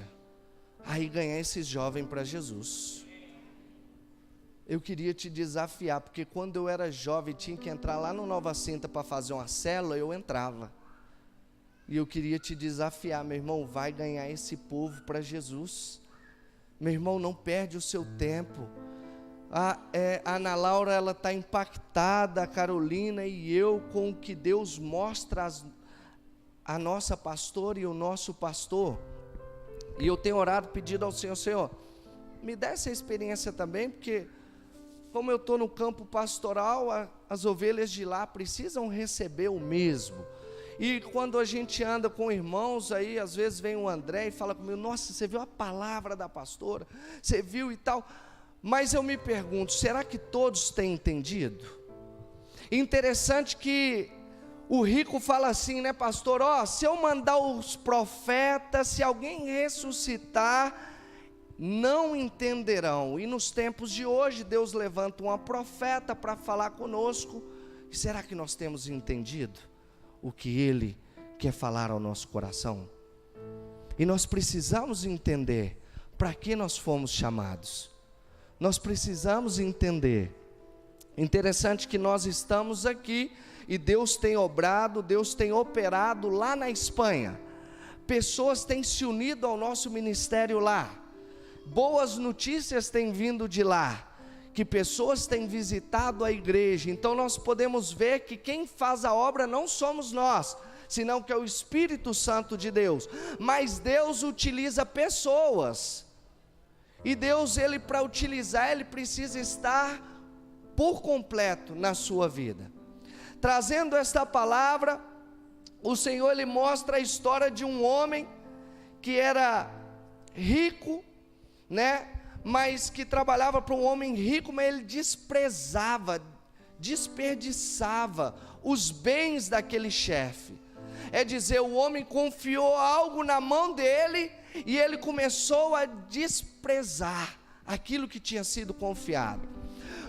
aí ganhar esses jovens para Jesus. Eu queria te desafiar, porque quando eu era jovem tinha que entrar lá no Nova Cinta para fazer uma célula, eu entrava. E eu queria te desafiar, meu irmão, vai ganhar esse povo para Jesus. Meu irmão, não perde o seu tempo. A Ana Laura, ela está impactada, a Carolina e eu, com o que Deus mostra a nossa pastora e o nosso pastor. E eu tenho orado, pedido ao Senhor, Senhor, me dá essa experiência também, porque como eu estou no campo pastoral, as ovelhas de lá precisam receber o mesmo. E quando a gente anda com irmãos, aí às vezes vem o André e fala comigo, nossa, você viu a palavra da pastora? Você viu e tal? Mas eu me pergunto, será que todos têm entendido? Interessante que o rico fala assim, né, pastor? Se eu mandar os profetas, se alguém ressuscitar, não entenderão. E nos tempos de hoje, Deus levanta uma profeta para falar conosco. E será que nós temos entendido o que Ele quer falar ao nosso coração? E nós precisamos entender para que nós fomos chamados. Nós precisamos entender. Interessante que nós estamos aqui e Deus tem obrado, Deus tem operado lá na Espanha. Pessoas têm se unido ao nosso ministério lá. Boas notícias têm vindo de lá, que pessoas têm visitado a igreja. Então nós podemos ver que quem faz a obra não somos nós, senão que é o Espírito Santo de Deus. Mas Deus utiliza pessoas. E Deus, Ele para utilizar, Ele precisa estar por completo na sua vida. Trazendo esta palavra, o Senhor, Ele mostra a história de um homem que era rico, né? Mas que trabalhava para um homem rico, mas ele desprezava, desperdiçava os bens daquele chefe. É dizer, o homem confiou algo na mão dele e ele começou a desprezar aquilo que tinha sido confiado.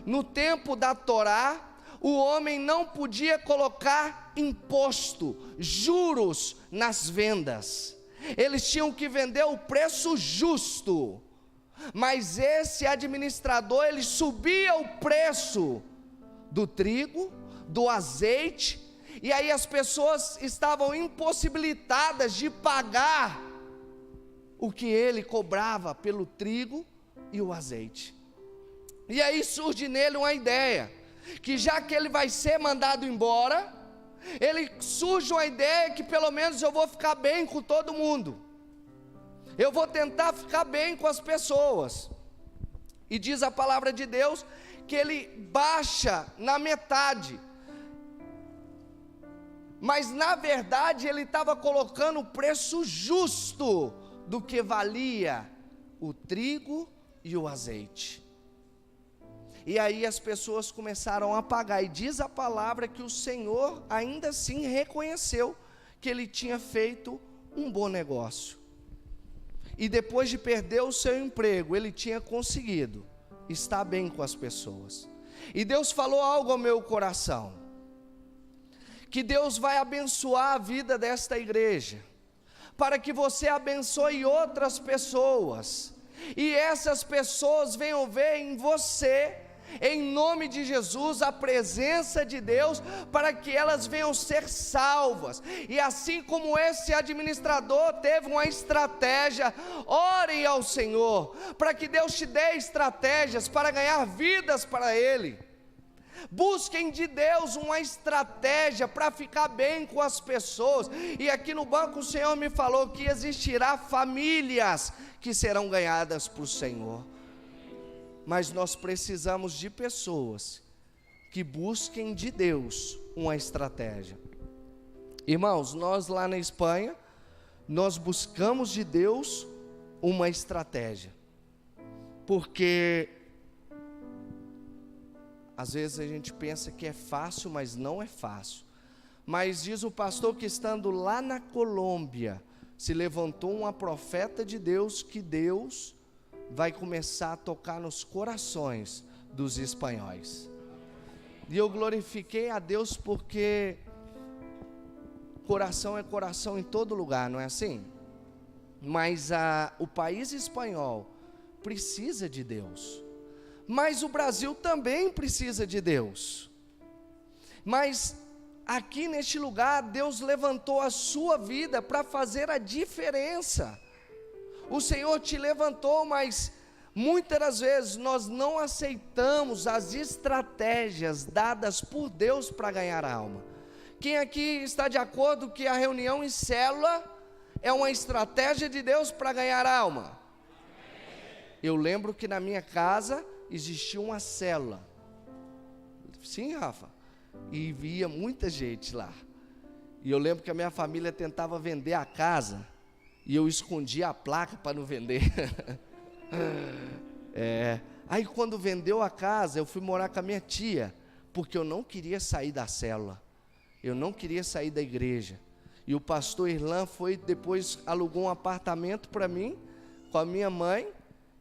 No tempo da Torá, o homem não podia colocar imposto, juros nas vendas. Eles tinham que vender o preço justo. Mas esse administrador, ele subia o preço do trigo, do azeite, e aí as pessoas estavam impossibilitadas de pagar o que ele cobrava pelo trigo e o azeite. E aí surge nele uma ideia, que já que ele vai ser mandado embora, surge uma ideia que pelo menos eu vou ficar bem com todo mundo. Eu vou tentar ficar bem com as pessoas. E diz a palavra de Deus que ele baixa na metade. Mas na verdade ele estava colocando o preço justo do que valia o trigo e o azeite. E aí as pessoas começaram a pagar. E diz a palavra que o Senhor ainda assim reconheceu que ele tinha feito um bom negócio. E depois de perder o seu emprego, ele tinha conseguido estar bem com as pessoas. E Deus falou algo ao meu coração, que Deus vai abençoar a vida desta igreja, para que você abençoe outras pessoas, e essas pessoas venham ver em você, em nome de Jesus, a presença de Deus, para que elas venham ser salvas. E assim como esse administrador teve uma estratégia, orem ao Senhor, para que Deus te dê estratégias para ganhar vidas para Ele. Busquem de Deus uma estratégia para ficar bem com as pessoas. E aqui no banco o Senhor me falou que existirá famílias que serão ganhadas por Senhor. Mas nós precisamos de pessoas que busquem de Deus uma estratégia. Irmãos, nós lá na Espanha, nós buscamos de Deus uma estratégia. Porque às vezes a gente pensa que é fácil, mas não é fácil. Mas diz o pastor que estando lá na Colômbia, se levantou uma profeta de Deus, que Deus vai começar a tocar nos corações dos espanhóis. E eu glorifiquei a Deus porque coração é coração em todo lugar, não é assim? Mas o país espanhol precisa de Deus. Mas o Brasil também precisa de Deus. Mas aqui neste lugar, Deus levantou a sua vida para fazer a diferença. O Senhor te levantou, mas muitas das vezes nós não aceitamos as estratégias dadas por Deus para ganhar a alma. Quem aqui está de acordo que a reunião em célula é uma estratégia de Deus para ganhar a alma? Eu lembro que na minha casa existia uma célula. Sim, Rafa? E via muita gente lá. E eu lembro que a minha família tentava vender a casa, e eu escondia a placa para não vender. Aí quando vendeu a casa, eu fui morar com a minha tia, porque eu não queria sair da célula, eu não queria sair da igreja. E o pastor Irlan depois alugou um apartamento para mim, com a minha mãe,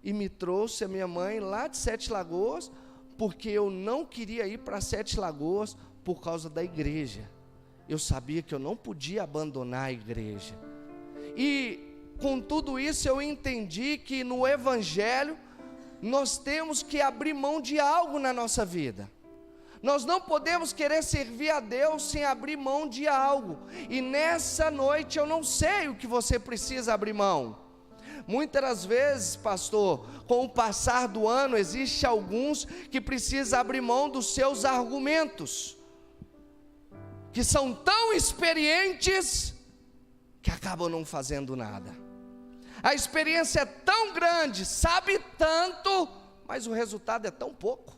e me trouxe a minha mãe lá de Sete Lagoas, porque eu não queria ir para Sete Lagoas por causa da igreja. Eu sabia que eu não podia abandonar a igreja. E com tudo isso eu entendi que no Evangelho nós temos que abrir mão de algo na nossa vida. Nós não podemos querer servir a Deus sem abrir mão de algo. E nessa noite eu não sei o que você precisa abrir mão. Muitas das vezes, pastor, com o passar do ano, existe alguns que precisam abrir mão dos seus argumentos, que são tão experientes que acabam não fazendo nada. A experiência é tão grande, sabe tanto, mas o resultado é tão pouco.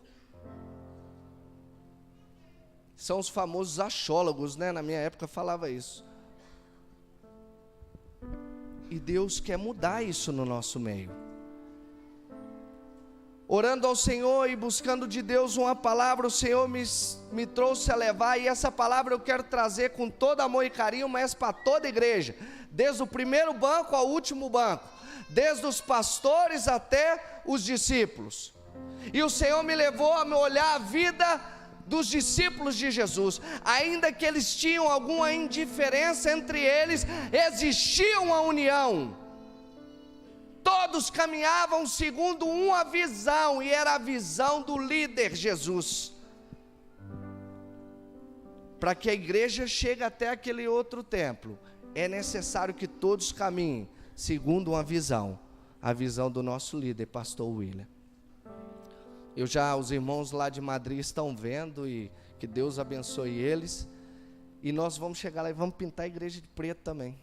São os famosos achólogos, né? Na minha época falava isso. E Deus quer mudar isso no nosso meio. Orando ao Senhor e buscando de Deus uma palavra, o Senhor me trouxe a levar, e essa palavra eu quero trazer com todo amor e carinho, mas para toda a igreja, desde o primeiro banco ao último banco, desde os pastores até os discípulos. E o Senhor me levou a me olhar a vida dos discípulos de Jesus. Ainda que eles tinham alguma indiferença entre eles, existia uma união. Todos caminhavam segundo uma visão, e era a visão do líder Jesus. Para que a igreja chegue até aquele outro templo, é necessário que todos caminhem segundo uma visão, a visão do nosso líder, pastor William. Os irmãos lá de Madrid estão vendo, e que Deus abençoe eles, e nós vamos chegar lá e vamos pintar a igreja de preto também.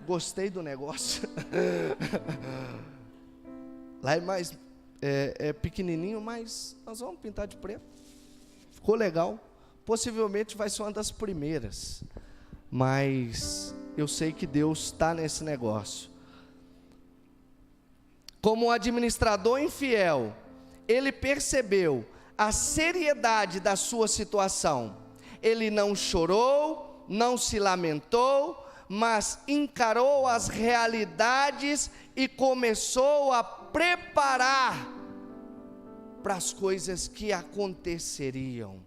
Gostei do negócio. Lá é pequenininho, mas nós vamos pintar de preto. Ficou legal. Possivelmente vai ser uma das primeiras, mas eu sei que Deus está nesse negócio. Como administrador infiel, ele percebeu a seriedade da sua situação. Ele não chorou, não se lamentou, mas encarou as realidades e começou a preparar para as coisas que aconteceriam.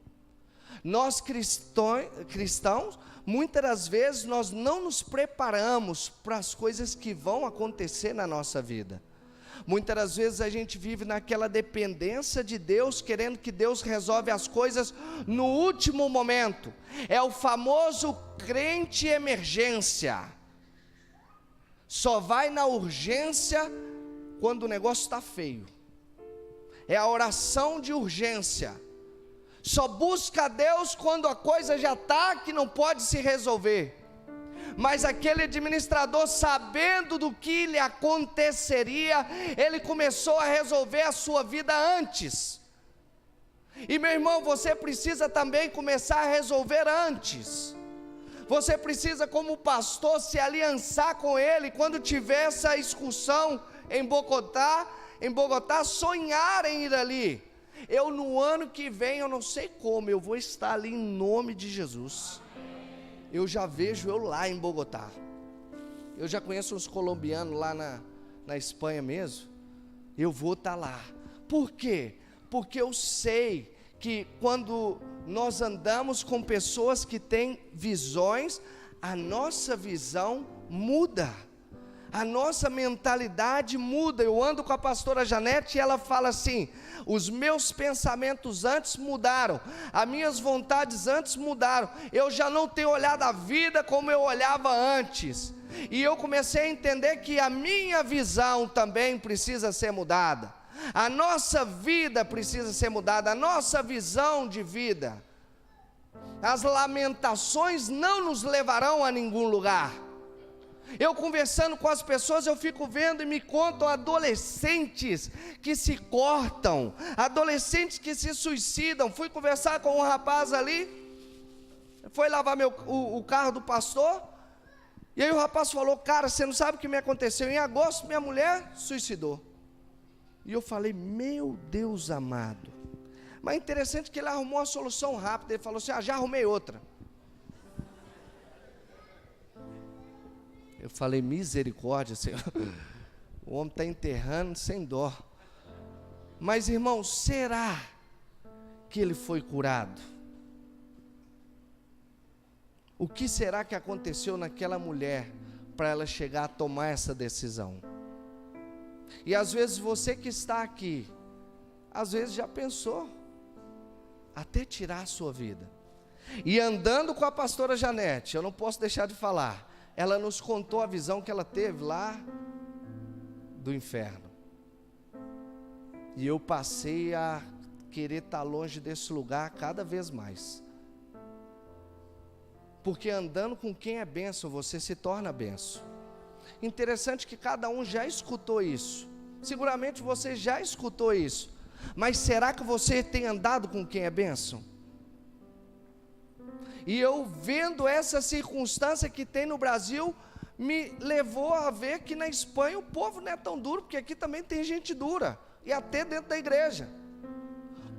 Nós cristãos, muitas das vezes nós não nos preparamos para as coisas que vão acontecer na nossa vida. Muitas das vezes a gente vive naquela dependência de Deus, querendo que Deus resolve as coisas no último momento. É o famoso crente emergência. Só vai na urgência quando o negócio está feio. É a oração de urgência. Só busca a Deus quando a coisa já está que não pode se resolver. Mas aquele administrador, sabendo do que lhe aconteceria, ele começou a resolver a sua vida antes. E meu irmão, você precisa também começar a resolver antes. Você precisa, como pastor, se aliançar com ele quando tiver essa excursão em Bogotá, sonhar em ir ali. No ano que vem, eu não sei como, eu vou estar ali em nome de Jesus. Eu já vejo eu lá em Bogotá. Eu já conheço uns colombianos lá na Espanha mesmo. Eu vou estar lá. Por quê? Porque eu sei que quando nós andamos com pessoas que têm visões, a nossa visão muda. A nossa mentalidade muda. Eu ando com a pastora Janete e ela fala assim: os meus pensamentos antes mudaram, as minhas vontades antes mudaram, eu já não tenho olhado a vida como eu olhava antes. E eu comecei a entender que a minha visão também precisa ser mudada. A nossa vida precisa ser mudada, a nossa visão de vida. As lamentações não nos levarão a nenhum lugar. Eu conversando com as pessoas, eu fico vendo e me contam adolescentes que se cortam, adolescentes que se suicidam. Fui conversar com um rapaz ali, foi lavar o carro do pastor, e aí o rapaz falou: cara, você não sabe o que me aconteceu? Em agosto minha mulher suicidou. E eu falei: meu Deus amado. Mas interessante que ele arrumou uma solução rápida. Ele falou assim: já arrumei outra. Eu falei: misericórdia, Senhor. O homem está enterrando sem dó. Mas irmão, será que ele foi curado? O que será que aconteceu naquela mulher para ela chegar a tomar essa decisão? E às vezes você que está aqui, às vezes já pensou até tirar a sua vida. E andando com a pastora Janete, eu não posso deixar de falar, ela nos contou a visão que ela teve lá do inferno. E eu passei a querer estar longe desse lugar cada vez mais. Porque andando com quem é bênção, você se torna bênção. Interessante que cada um já escutou isso. Seguramente você já escutou isso. Mas será que você tem andado com quem é bênção? E eu vendo essa circunstância que tem no Brasil, me levou a ver que na Espanha o povo não é tão duro, porque aqui também tem gente dura, e até dentro da igreja.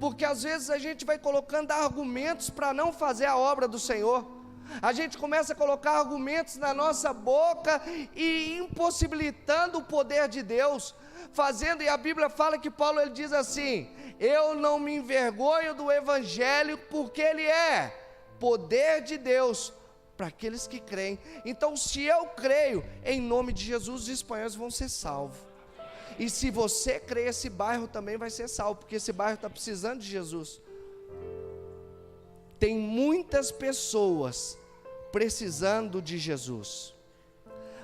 Porque às vezes a gente vai colocando argumentos para não fazer a obra do Senhor. A gente começa a colocar argumentos na nossa boca e impossibilitando o poder de Deus, fazendo, e a Bíblia fala que Paulo ele diz assim: eu não me envergonho do Evangelho, porque ele é poder de Deus para aqueles que creem. Então, se eu creio, em nome de Jesus, os espanhóis vão ser salvos. E se você crer, esse bairro também vai ser salvo, porque esse bairro está precisando de Jesus. Tem muitas pessoas precisando de Jesus.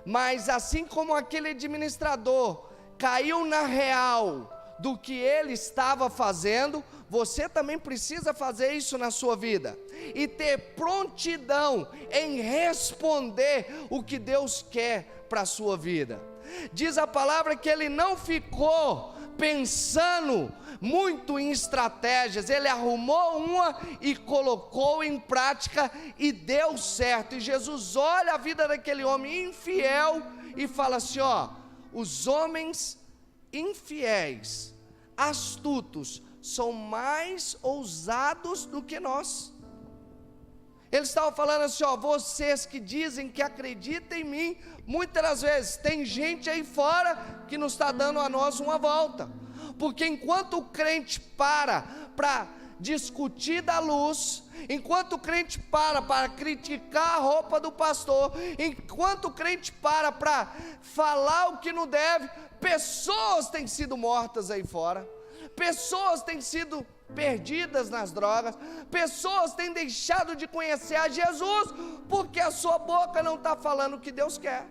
Mas assim como aquele administrador caiu na real do que ele estava fazendo, você também precisa fazer isso na sua vida, e ter prontidão em responder o que Deus quer para a sua vida. Diz a palavra que ele não ficou pensando muito em estratégias, ele arrumou uma e colocou em prática e deu certo. E Jesus olha a vida daquele homem infiel e fala assim: ó, os homens infiéis, astutos, são mais ousados do que nós. Ele estava falando assim: ó, vocês que dizem que acreditam em mim, muitas das vezes tem gente aí fora que não está dando a nós uma volta, porque enquanto o crente para discutir da luz, enquanto o crente para criticar a roupa do pastor, enquanto o crente para falar o que não deve, pessoas têm sido mortas aí fora, pessoas têm sido perdidas nas drogas, pessoas têm deixado de conhecer a Jesus, porque a sua boca não está falando o que Deus quer.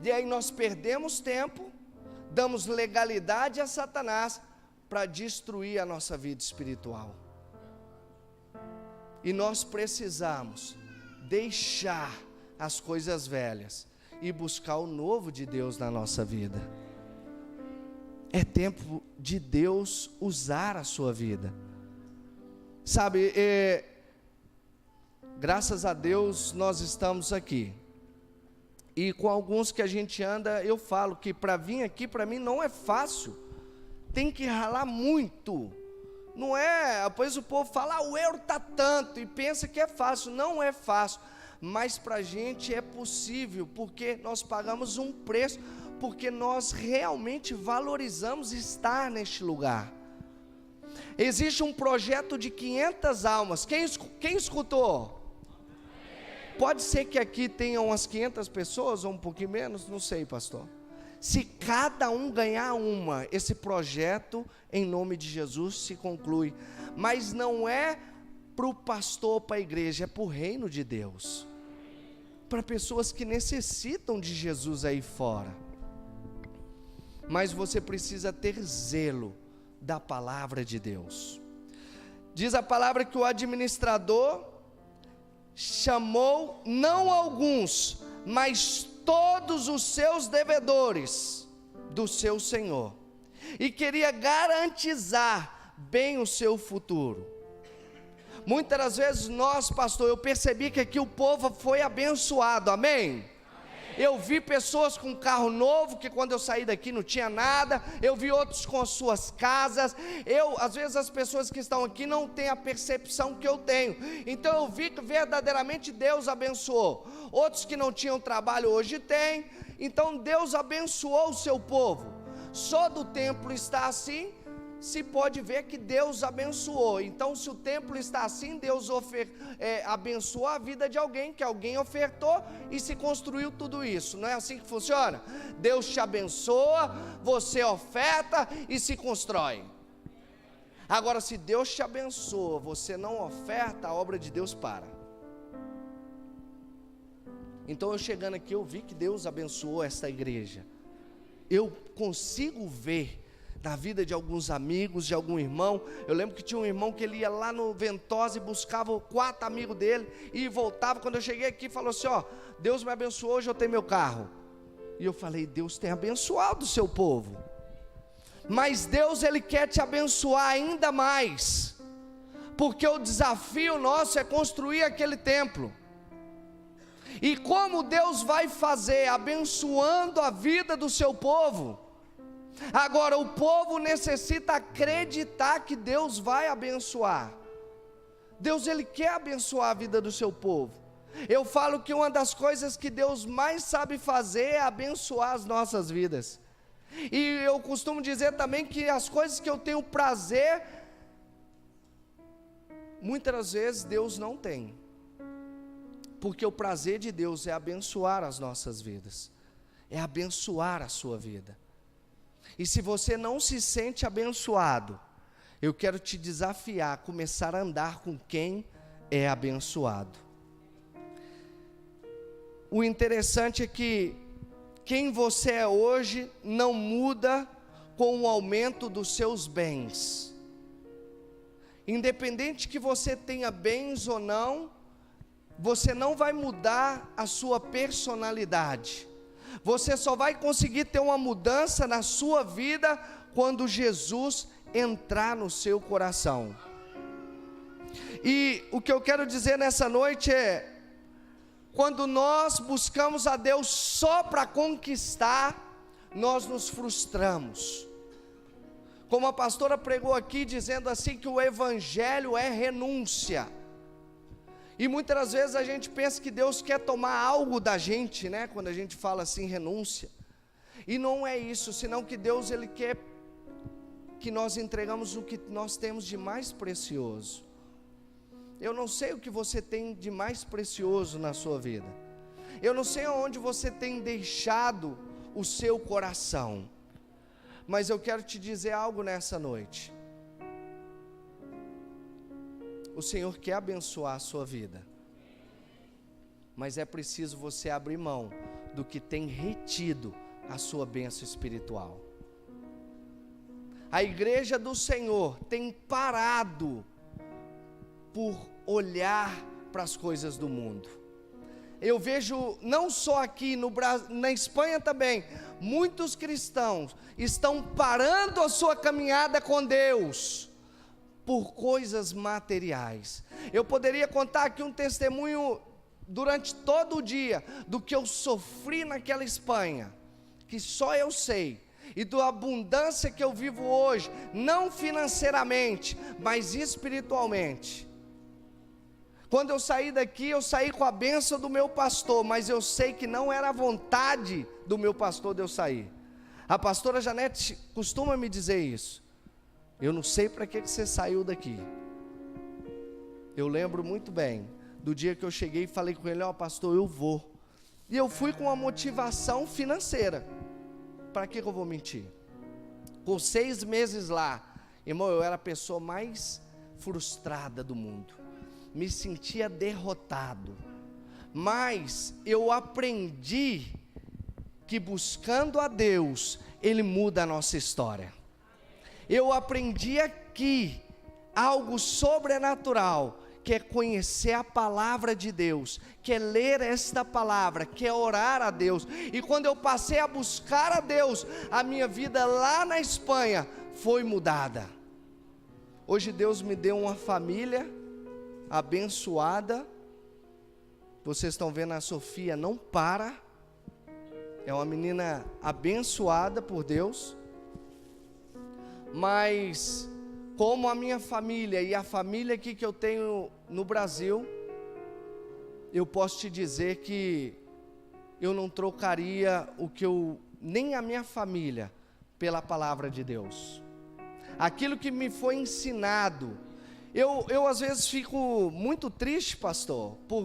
E aí nós perdemos tempo, damos legalidade a Satanás para destruir a nossa vida espiritual. E nós precisamos deixar as coisas velhas e buscar o novo de Deus na nossa vida. É tempo de Deus usar a sua vida. Sabe, graças a Deus nós estamos aqui. E com alguns que a gente anda, eu falo que para vir aqui, para mim não é fácil. Tem que ralar muito. Não é, depois o povo fala, o euro está tanto, e pensa que é fácil. Não é fácil, mas para a gente é possível, porque nós pagamos um preço, porque nós realmente valorizamos estar neste lugar. Existe um projeto de 500 almas. Quem escutou? Pode ser que aqui tenha umas 500 pessoas, ou um pouquinho menos, não sei, pastor. Se cada um ganhar uma, esse projeto, em nome de Jesus, se conclui. Mas não é para o pastor, para a igreja, é para o reino de Deus, para pessoas que necessitam de Jesus aí fora. Mas você precisa ter zelo da palavra de Deus. Diz a palavra que o administrador chamou não alguns, mas todos os seus devedores do seu senhor, e queria garantizar bem o seu futuro. Muitas das vezes nós, pastor, eu percebi que aqui o povo foi abençoado, amém? Eu vi pessoas com carro novo, que quando eu saí daqui não tinha nada. Eu vi outros com as suas casas. Às vezes as pessoas que estão aqui não têm a percepção que eu tenho. Então eu vi que verdadeiramente Deus abençoou. Outros que não tinham trabalho hoje têm. Então Deus abençoou o seu povo. Só do templo está assim, se pode ver que Deus abençoou. Então se o templo está assim, Deus abençoou a vida de alguém, que alguém ofertou e se construiu tudo isso. Não é assim que funciona? Deus te abençoa, você oferta e se constrói. Agora, se Deus te abençoa, você não oferta, a obra de Deus para. Então eu chegando aqui, eu vi que Deus abençoou esta igreja. Eu consigo ver na vida de alguns amigos, de algum irmão. Eu lembro que tinha um irmão que ele ia lá no Ventosa e buscava 4 amigos dele e voltava. Quando eu cheguei aqui, falou assim: ó, Deus me abençoou, hoje eu tenho meu carro. E eu falei: Deus tem abençoado o seu povo, mas Deus, Ele quer te abençoar ainda mais, porque o desafio nosso é construir aquele templo. E como Deus vai fazer? Abençoando a vida do seu povo. Agora, o povo necessita acreditar que Deus vai abençoar. Deus, Ele quer abençoar a vida do seu povo. Eu falo que uma das coisas que Deus mais sabe fazer é abençoar as nossas vidas. E eu costumo dizer também que as coisas que eu tenho prazer, muitas vezes Deus não tem. Porque o prazer de Deus é abençoar as nossas vidas, é abençoar a sua vida. E se você não se sente abençoado, eu quero te desafiar a começar a andar com quem é abençoado. O interessante é que quem você é hoje não muda com o aumento dos seus bens. Independente que você tenha bens ou não, você não vai mudar a sua personalidade. Você só vai conseguir ter uma mudança na sua vida quando Jesus entrar no seu coração. E o que eu quero dizer nessa noite é: quando nós buscamos a Deus só para conquistar, nós nos frustramos. Como a pastora pregou aqui, dizendo assim que o evangelho é renúncia. E muitas vezes a gente pensa que Deus quer tomar algo da gente, né? Quando a gente fala assim, renúncia. E não é isso, senão que Deus, Ele quer que nós entregamos o que nós temos de mais precioso. Eu não sei o que você tem de mais precioso na sua vida. Eu não sei aonde você tem deixado o seu coração. Mas eu quero te dizer algo nessa noite. O Senhor quer abençoar a sua vida, mas é preciso você abrir mão do que tem retido a sua bênção espiritual. A igreja do Senhor tem parado por olhar para as coisas do mundo. Eu vejo, não só aqui no Brasil, na Espanha também, muitos cristãos estão parando a sua caminhada com Deus por coisas materiais. Eu poderia contar aqui um testemunho durante todo o dia do que eu sofri naquela Espanha, que só eu sei, e da abundância que eu vivo hoje, não financeiramente, mas espiritualmente. Quando eu saí daqui, eu saí com a bênção do meu pastor, mas eu sei que não era a vontade do meu pastor de eu sair. A pastora Janete costuma me dizer isso. Eu não sei para que você saiu daqui. Eu lembro muito bem do dia que eu cheguei e falei com ele: ó, pastor, eu vou. E eu fui com uma motivação financeira. Para que eu vou mentir? Com 6 meses lá, irmão, eu era a pessoa mais frustrada do mundo. Me sentia derrotado. Mas eu aprendi que buscando a Deus, Ele muda a nossa história. Eu aprendi aqui algo sobrenatural, que é conhecer a palavra de Deus, que é ler esta palavra, que é orar a Deus. E quando eu passei a buscar a Deus, a minha vida lá na Espanha foi mudada. Hoje Deus me deu uma família abençoada. Vocês estão vendo, a Sofia não para, é uma menina abençoada por Deus. Mas como a minha família e a família aqui que eu tenho no Brasil, eu posso te dizer que eu não trocaria nem a minha família pela palavra de Deus. Aquilo que me foi ensinado, eu às vezes fico muito triste, pastor, por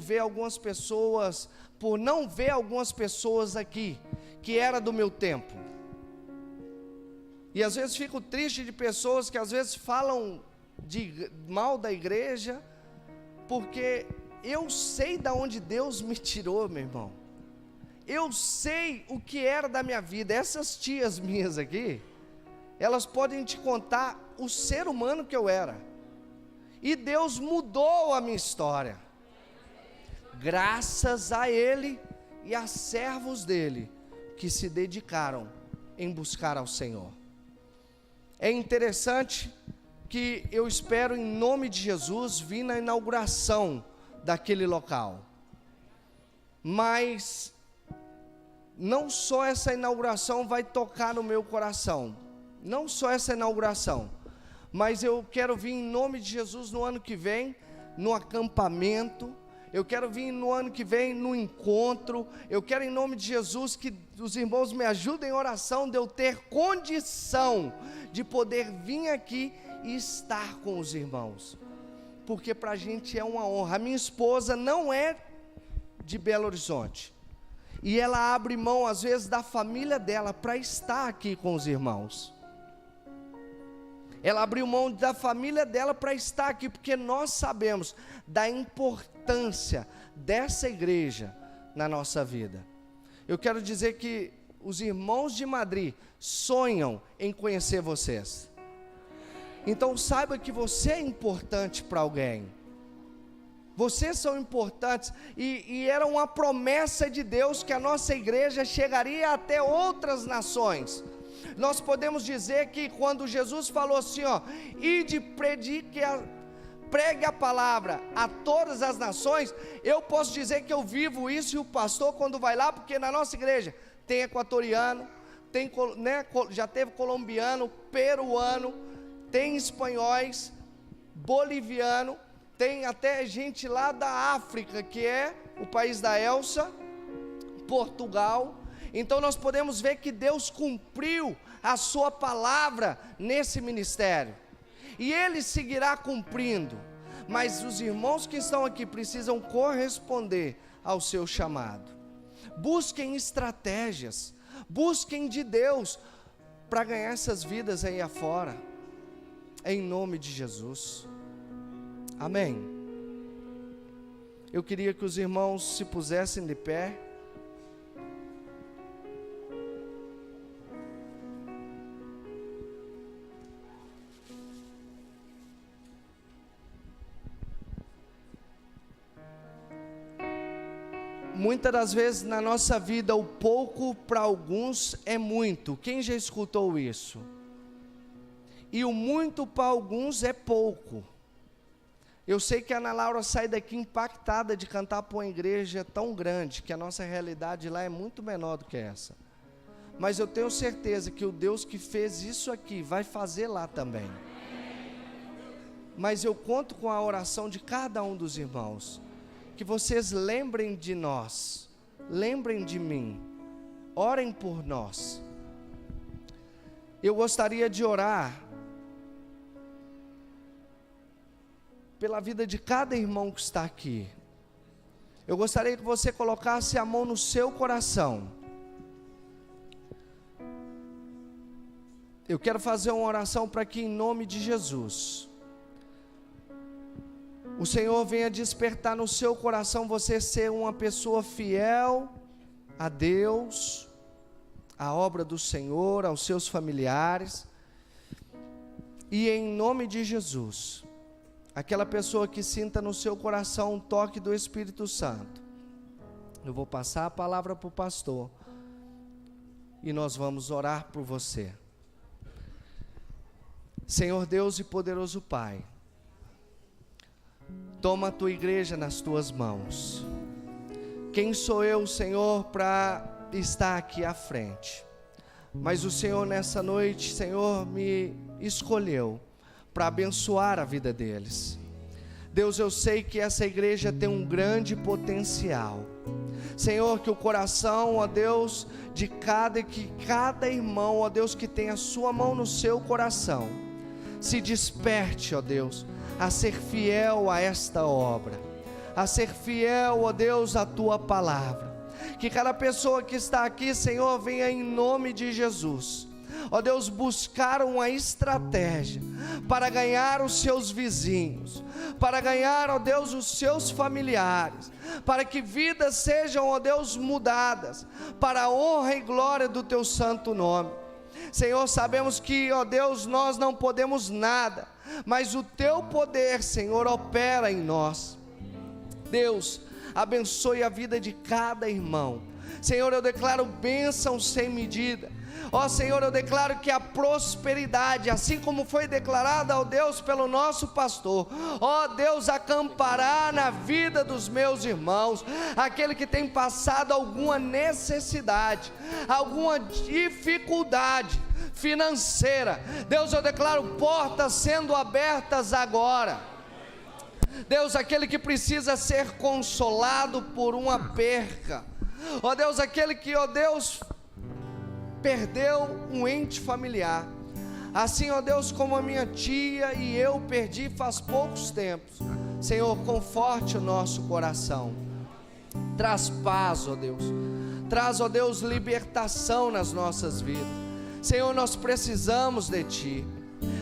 não ver algumas pessoas aqui que era do meu tempo. E às vezes fico triste de pessoas que às vezes falam mal da igreja, porque eu sei de onde Deus me tirou, meu irmão. Eu sei o que era da minha vida. Essas tias minhas aqui, elas podem te contar o ser humano que eu era. E Deus mudou a minha história. Graças a Ele e a servos dEle, que se dedicaram em buscar ao Senhor. É interessante que eu espero, em nome de Jesus, vir na inauguração daquele local. mas não só essa inauguração vai tocar no meu coração, não só essa inauguração, mas eu quero vir em nome de Jesus no ano que vem, no acampamento, eu quero vir no ano que vem no encontro, eu quero em nome de Jesus que os irmãos me ajudem em oração, de eu ter condição de poder vir aqui e estar com os irmãos, porque para a gente é uma honra. A minha esposa não é de Belo Horizonte, e ela abre mão às vezes da família dela para estar aqui com os irmãos. Ela abriu mão da família dela para estar aqui, porque nós sabemos da importância dessa igreja na nossa vida. Eu quero dizer que os irmãos de Madrid sonham em conhecer vocês. Então saiba que você é importante para alguém. Vocês são importantes, e era uma promessa de Deus que a nossa igreja chegaria até outras nações. Nós podemos dizer que quando Jesus falou assim, ó, ide, pregue a palavra a todas as nações, eu posso dizer que eu vivo isso, e o pastor quando vai lá, porque na nossa igreja tem equatoriano, tem, né, já teve colombiano, peruano, tem espanhóis, boliviano, tem até gente lá da África, que é o país da Elsa, Portugal. Então nós podemos ver que Deus cumpriu a sua palavra nesse ministério, e Ele seguirá cumprindo, mas os irmãos que estão aqui precisam corresponder ao seu chamado. Busquem estratégias, busquem de Deus para ganhar essas vidas aí afora, em nome de Jesus, amém. Eu queria que os irmãos se pusessem de pé. Muitas das vezes na nossa vida, o pouco para alguns é muito. Quem já escutou isso? E o muito para alguns é pouco. Eu sei que a Ana Laura sai daqui impactada de cantar para uma igreja tão grande, que a nossa realidade lá é muito menor do que essa. Mas eu tenho certeza que o Deus que fez isso aqui vai fazer lá também. Mas eu conto com a oração de cada um dos irmãos. Que vocês lembrem de nós, lembrem de mim, orem por nós. Eu gostaria de orar pela vida de cada irmão que está aqui. Eu gostaria que você colocasse a mão no seu coração. Eu quero fazer uma oração para que, em nome de Jesus, o Senhor venha despertar no seu coração você ser uma pessoa fiel a Deus, à obra do Senhor, aos seus familiares. E em nome de Jesus, aquela pessoa que sinta no seu coração um toque do Espírito Santo, eu vou passar a palavra para o pastor e nós vamos orar por você. Senhor Deus e poderoso Pai, toma a tua igreja nas tuas mãos. Quem sou eu, Senhor, para estar aqui à frente? Mas o Senhor nessa noite, Senhor, me escolheu para abençoar a vida deles. Deus, eu sei que essa igreja tem um grande potencial. Senhor, que o coração, ó Deus, de cada irmão, ó Deus, que tem a sua mão no seu coração, se desperte, ó Deus, a ser fiel a esta obra, a ser fiel, ó Deus, à tua palavra. Que cada pessoa que está aqui, Senhor, venha em nome de Jesus, ó Deus, buscar uma estratégia para ganhar os seus vizinhos, para ganhar, ó Deus, os seus familiares, para que vidas sejam, ó Deus, mudadas, para a honra e glória do teu santo nome. Senhor, sabemos que, ó Deus, nós não podemos nada, mas o teu poder, Senhor, opera em nós. Deus, abençoe a vida de cada irmão, Senhor, eu declaro bênção sem medida. Ó Senhor, eu declaro que a prosperidade, assim como foi declarada, ó Deus, pelo nosso pastor, ó Deus, acampará na vida dos meus irmãos, aquele que tem passado alguma necessidade, alguma dificuldade financeira. Deus, eu declaro portas sendo abertas agora. Deus, aquele que precisa ser consolado por uma perca, ó Deus, aquele que, ó Deus, perdeu um ente familiar, assim, ó Deus, como a minha tia e eu perdi faz poucos tempos. Senhor, conforte o nosso coração, traz paz, ó Deus, traz, ó Deus, libertação nas nossas vidas. Senhor, nós precisamos de Ti.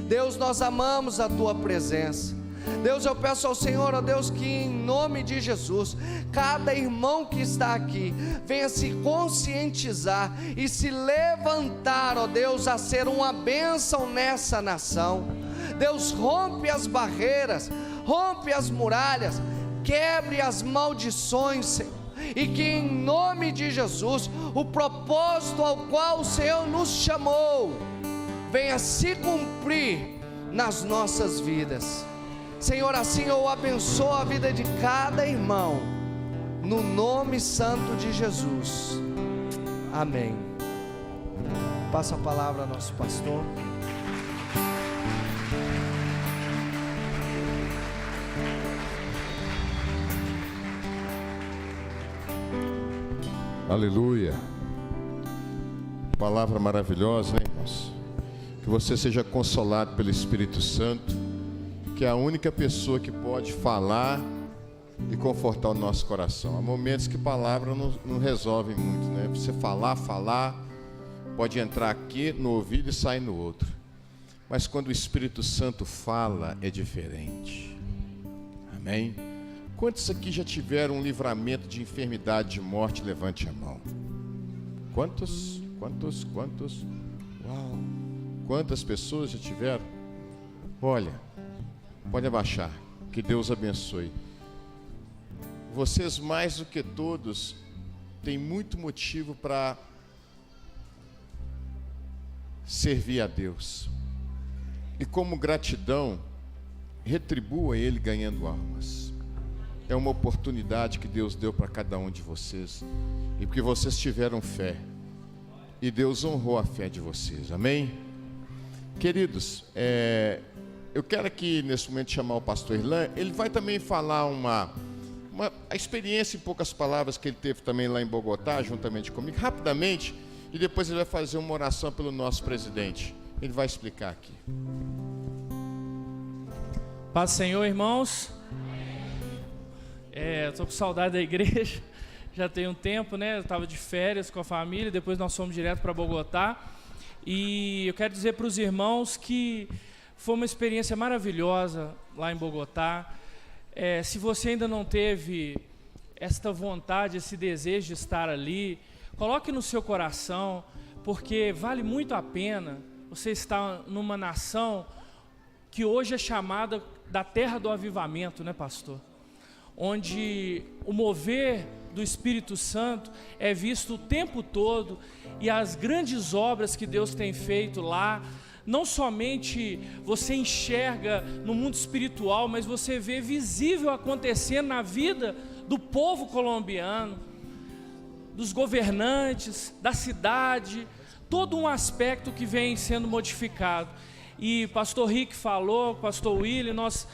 Deus, nós amamos a Tua presença. Deus, eu peço ao Senhor, ó Deus, que em nome de Jesus, cada irmão que está aqui, venha se conscientizar e se levantar, ó Deus, a ser uma bênção nessa nação. Deus, rompe as barreiras, rompe as muralhas, quebre as maldições, Senhor, e que em nome de Jesus, o propósito ao qual o Senhor nos chamou, venha se cumprir nas nossas vidas. Senhor, assim eu abençoo a vida de cada irmão, no nome santo de Jesus, amém. Passa a palavra ao nosso pastor. Aleluia. Palavra maravilhosa, né, irmãos? Que você seja consolado pelo Espírito Santo, que é a única pessoa que pode falar e confortar o nosso coração. Há momentos que palavra não resolve muito, né? Você falar, pode entrar aqui no ouvido e sair no outro. Mas quando o Espírito Santo fala, é diferente. Amém? Quantos aqui já tiveram um livramento de enfermidade, de morte? Levante a mão. Quantos? Uau! Quantas pessoas já tiveram? Olha, pode abaixar, que Deus abençoe. Vocês, mais do que todos, têm muito motivo para servir a Deus. E como gratidão, retribua Ele ganhando almas. É uma oportunidade que Deus deu para cada um de vocês. E porque vocês tiveram fé. E Deus honrou a fé de vocês. Amém? Queridos, eu quero aqui nesse momento chamar o pastor Irlan. Ele vai também falar a experiência em poucas palavras que ele teve também lá em Bogotá, juntamente comigo, rapidamente, e depois ele vai fazer uma oração pelo nosso presidente. Ele vai explicar aqui. Paz do Senhor, irmãos. Estou com saudade da igreja, já tem um tempo, né? Eu estava de férias com a família, depois nós fomos direto para Bogotá. E eu quero dizer para os irmãos que foi uma experiência maravilhosa lá em Bogotá. Se você ainda não teve esta vontade, esse desejo de estar ali, coloque no seu coração, porque vale muito a pena você estar numa nação que hoje é chamada da terra do avivamento, né, pastor? Onde o mover do Espírito Santo é visto o tempo todo, e as grandes obras que Deus tem feito lá, não somente você enxerga no mundo espiritual, mas você vê visível acontecendo na vida do povo colombiano, dos governantes, da cidade, todo um aspecto que vem sendo modificado. E pastor Rick falou, pastor William, nós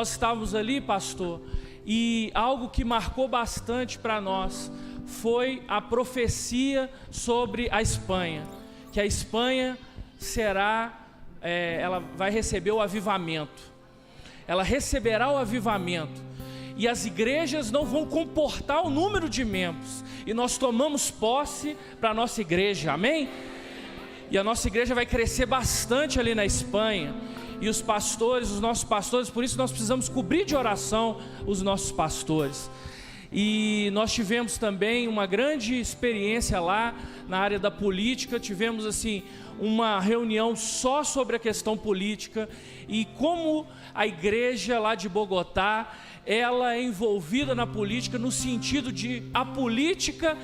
estávamos ali, pastor, e algo que marcou bastante para nós foi a profecia sobre a Espanha, que a Espanha ela vai receber o avivamento, ela receberá o avivamento, e as igrejas não vão comportar o número de membros, e nós tomamos posse para a nossa igreja, amém? E a nossa igreja vai crescer bastante ali na Espanha, e os pastores, os nossos pastores, por isso nós precisamos cobrir de oração os nossos pastores. e nós tivemos também uma grande experiência lá na área da política. Tivemos assim uma reunião só sobre a questão política e como a igreja lá de Bogotá, ela é envolvida na política no sentido de a política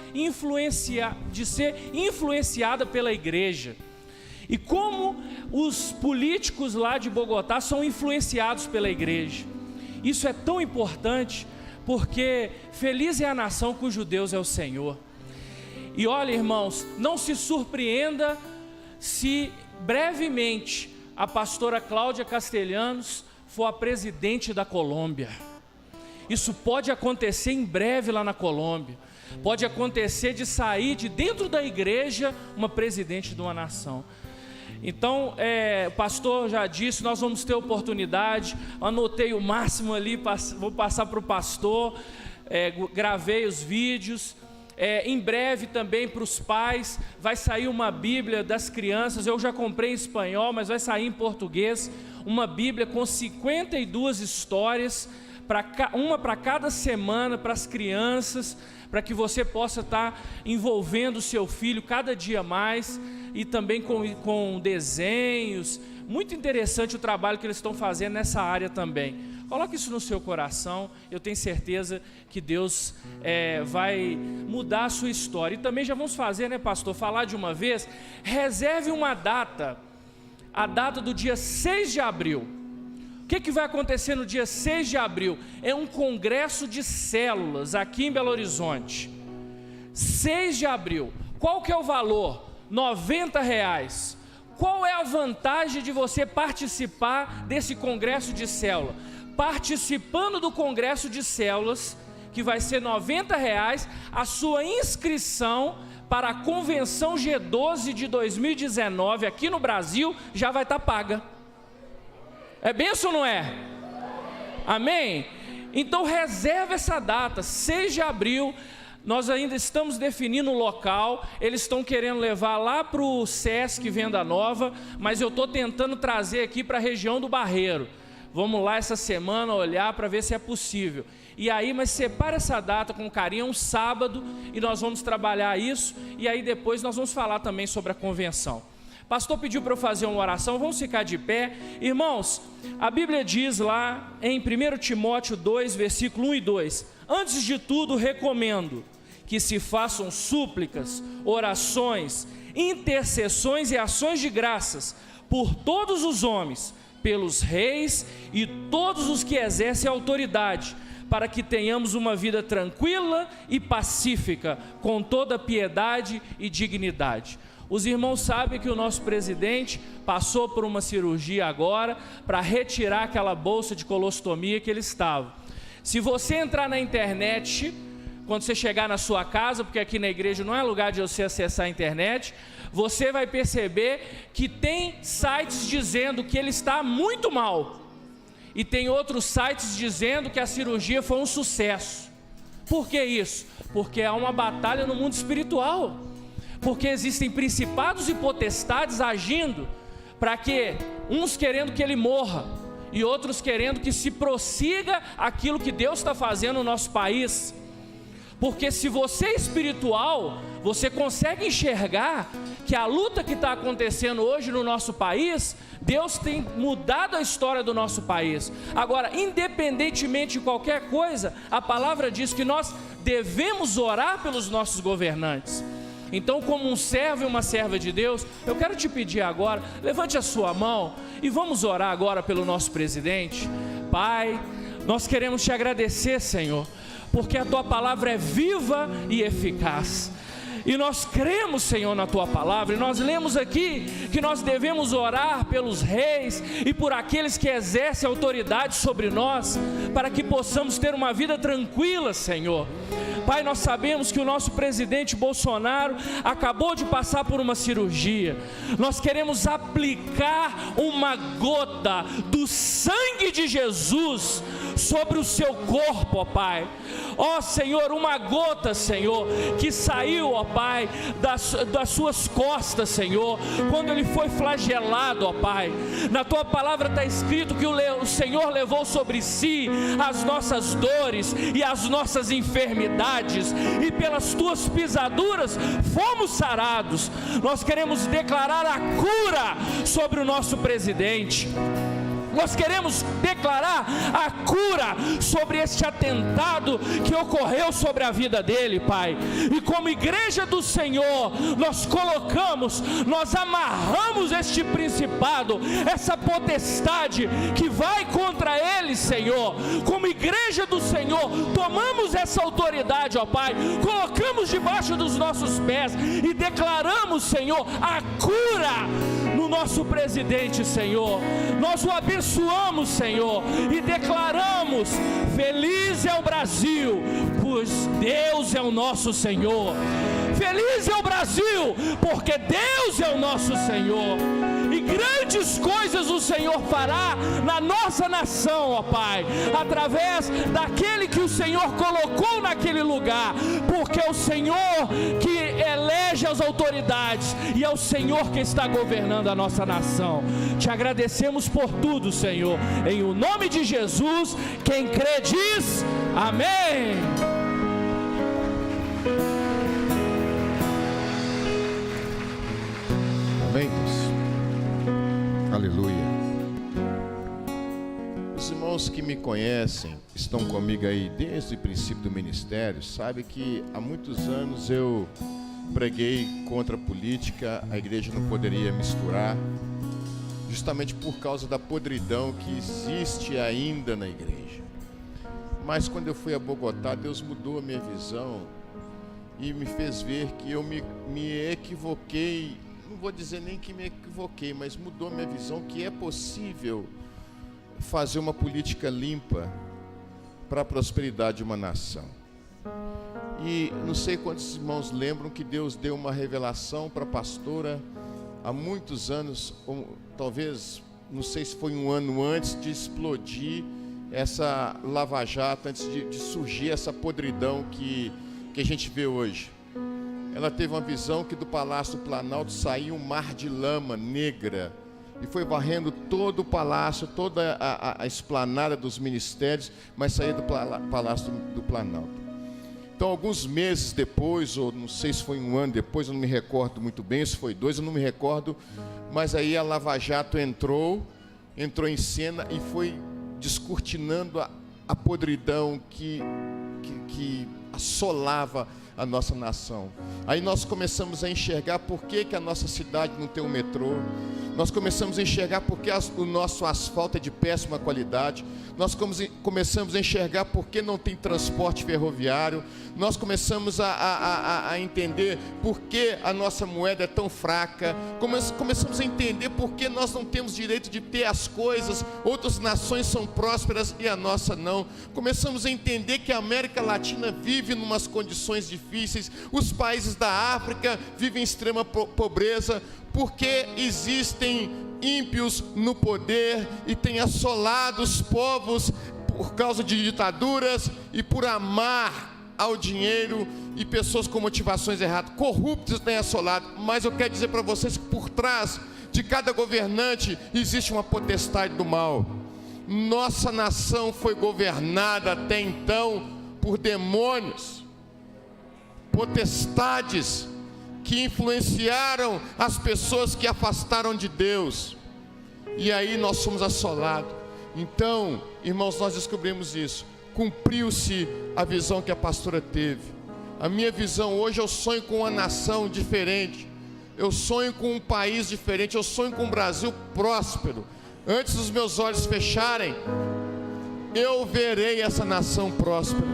de ser influenciada pela igreja. E como os políticos lá de Bogotá são influenciados pela igreja. Isso é tão importante, porque feliz é a nação cujo Deus é o Senhor. E olha, irmãos, não se surpreenda se brevemente a pastora Cláudia Castelhanos for a presidente da Colômbia. Isso pode acontecer em breve lá na Colômbia. Pode acontecer de sair de dentro da igreja uma presidente de uma nação. Então, o pastor já disse, nós vamos ter oportunidade. Anotei o máximo ali, vou passar para o pastor, gravei os vídeos. Em breve também para os pais, vai sair uma Bíblia das crianças. Eu já comprei em espanhol, mas vai sair em português. Uma Bíblia com 52 histórias, uma para cada semana, para as crianças, para que você possa estar envolvendo o seu filho cada dia mais, e também com desenhos. Muito interessante o trabalho que eles estão fazendo nessa área também. Coloque isso no seu coração, eu tenho certeza que Deus vai mudar a sua história. E também já vamos fazer, né, pastor, falar de uma vez, reserve uma data, a data do dia 6 de abril. O que vai acontecer no dia 6 de abril? É um congresso de células aqui em Belo Horizonte. 6 de abril. Qual que é o valor? R$90. Qual é a vantagem de você participar desse congresso de célula? Participando do congresso de células, que vai ser R$90, a sua inscrição para a convenção G12 de 2019 aqui no Brasil já vai estar paga. É bênção ou não é? Amém? Então reserve essa data, 6 de abril. Nós ainda estamos definindo o local. Eles estão querendo levar lá para o Sesc Venda Nova, mas eu estou tentando trazer aqui para a região do Barreiro. Vamos lá essa semana olhar para ver se é possível. E aí, mas separa essa data com carinho, é um sábado, e nós vamos trabalhar isso. E aí depois nós vamos falar também sobre a convenção. Pastor pediu para eu fazer uma oração, vamos ficar de pé. Irmãos, a Bíblia diz lá em 1 Timóteo 2, versículo 1 e 2: antes de tudo recomendo que se façam súplicas, orações, intercessões e ações de graças por todos os homens, pelos reis e todos os que exercem autoridade, para que tenhamos uma vida tranquila e pacífica, com toda piedade e dignidade. Os irmãos sabem que o nosso presidente passou por uma cirurgia agora, para retirar aquela bolsa de colostomia que ele estava. Se você entrar na internet, quando você chegar na sua casa, porque aqui na igreja não é lugar de você acessar a internet, você vai perceber que tem sites dizendo que ele está muito mal, e tem outros sites dizendo que a cirurgia foi um sucesso. Por que isso? Porque há uma batalha no mundo espiritual, porque existem principados e potestades agindo, para que uns querendo que ele morra, e outros querendo que se prossiga aquilo que Deus está fazendo no nosso país. Porque se você é espiritual, você consegue enxergar que a luta que está acontecendo hoje no nosso país, Deus tem mudado a história do nosso país. Agora, independentemente de qualquer coisa, a palavra diz que nós devemos orar pelos nossos governantes. Então, como um servo e uma serva de Deus, eu quero te pedir agora, levante a sua mão e vamos orar agora pelo nosso presidente. Pai, nós queremos te agradecer, Senhor, porque a tua palavra é viva e eficaz. E nós cremos, Senhor, na tua palavra. E nós lemos aqui que nós devemos orar pelos reis e por aqueles que exercem autoridade sobre nós, para que possamos ter uma vida tranquila, Senhor. Pai, nós sabemos que o nosso presidente Bolsonaro acabou de passar por uma cirurgia. Nós queremos aplicar uma gota do sangue de Jesus sobre o seu corpo, ó Pai. Ó Senhor, uma gota, Senhor, que saiu, ó Pai, das suas costas, Senhor, quando ele foi flagelado, ó Pai. Na tua palavra está escrito que o Senhor levou sobre si as nossas dores e as nossas enfermidades, e pelas tuas pisaduras fomos sarados. Nós queremos declarar a cura sobre o nosso presidente. Nós queremos declarar a cura sobre este atentado que ocorreu sobre a vida dele, Pai. E como igreja do Senhor, nós amarramos este principado, essa potestade que vai contra ele, Senhor. Como igreja do Senhor, tomamos essa autoridade, ó Pai, colocamos debaixo dos nossos pés e declaramos, Senhor, a cura no nosso presidente, Senhor. Nós o abençoamos, Senhor, e declaramos: feliz é o Brasil, pois Deus é o nosso Senhor. Feliz é o Brasil, porque Deus é o nosso Senhor. E grandes coisas o Senhor fará na nossa nação, ó Pai, através daquele que o Senhor colocou naquele lugar, porque é o Senhor que elege as autoridades e é o Senhor que está governando a nossa nação. Te agradecemos por tudo, Senhor, em o nome de Jesus. Quem crê diz amém. Amém, Deus. Aleluia. Os irmãos que me conhecem, estão comigo aí desde o princípio do ministério, sabem que há muitos anos eu preguei contra a política. A igreja não poderia misturar, justamente por causa da podridão que existe ainda na igreja. Mas quando eu fui a Bogotá, Deus mudou a minha visão e me fez ver que eu me equivoquei. Não vou dizer nem que me equivoquei, mas mudou minha visão que é possível fazer uma política limpa para a prosperidade de uma nação. E não sei quantos irmãos lembram que Deus deu uma revelação para a pastora há muitos anos, ou talvez, não sei se foi um ano antes de explodir essa lava-jato, antes de surgir essa podridão que a gente vê hoje. Ela teve uma visão que do Palácio do Planalto saía um mar de lama negra e foi varrendo todo o palácio, toda a esplanada dos ministérios, mas saía do Palácio do Planalto. Então, alguns meses depois, ou não sei se foi um ano depois, eu não me recordo muito bem, se foi 2, eu não me recordo, mas aí a Lava Jato entrou em cena e foi descortinando a podridão que assolava a nossa nação. Aí nós começamos a enxergar por que a nossa cidade não tem um metrô. Nós começamos a enxergar por que o nosso asfalto é de péssima qualidade. Nós começamos a enxergar por que não tem transporte ferroviário. Nós começamos a entender por que a nossa moeda é tão fraca. Começamos a entender por que nós não temos direito de ter as coisas. Outras nações são prósperas e a nossa não. Começamos a entender que a América Latina vive em umas condições difíceis. Os países da África vivem em extrema pobreza, porque existem ímpios no poder e têm assolado os povos por causa de ditaduras e por amar ao dinheiro, e pessoas com motivações erradas, corruptos têm assolado. Mas eu quero dizer para vocês que por trás de cada governante existe uma potestade do mal. Nossa nação foi governada até então por demônios, potestades que influenciaram as pessoas, que afastaram de Deus. E aí nós somos assolados. Então, irmãos, nós descobrimos isso. Cumpriu-se a visão que a pastora teve. A minha visão hoje, eu sonho com uma nação diferente. Eu sonho com um país diferente. Eu sonho com um Brasil próspero. Antes dos meus olhos fecharem, eu verei essa nação próspera.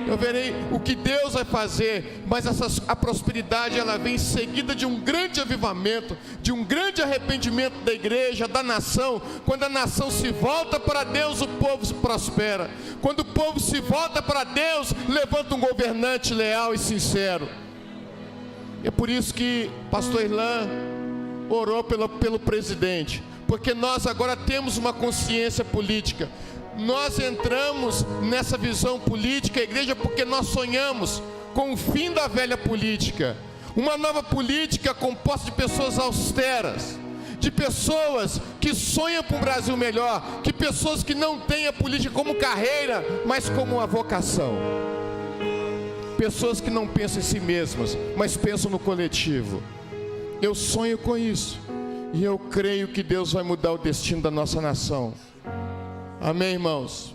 Eu verei o que Deus vai fazer, mas a prosperidade, ela vem seguida de um grande avivamento, de um grande arrependimento da igreja, da nação. Quando a nação se volta para Deus, o povo se prospera. Quando o povo se volta para Deus, levanta um governante leal e sincero. É por isso que pastor Irlan orou pelo presidente, porque nós agora temos uma consciência política. Nós entramos nessa visão política, igreja, porque nós sonhamos com o fim da velha política. Uma nova política composta de pessoas austeras, de pessoas que sonham para um Brasil melhor, que pessoas que não têm a política como carreira, mas como uma vocação. Pessoas que não pensam em si mesmas, mas pensam no coletivo. Eu sonho com isso. E eu creio que Deus vai mudar o destino da nossa nação. Amém, irmãos?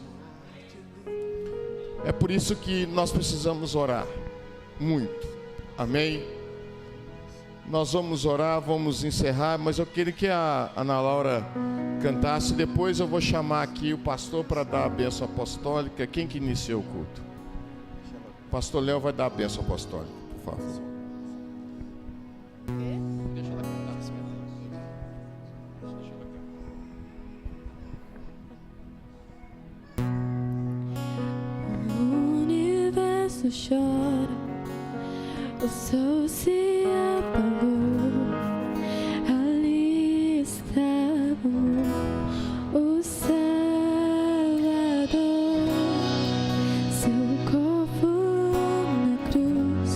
É por isso que nós precisamos orar. Muito. Amém? Nós vamos orar, vamos encerrar, mas eu queria que a Ana Laura cantasse. Depois eu vou chamar aqui o pastor para dar a bênção apostólica. Quem que iniciou o culto? O pastor Léo vai dar a bênção apostólica, por favor. Deixa ela cantar assim. O universo chora, o sol se apagou. Ali estava o Salvador, seu corpo na cruz,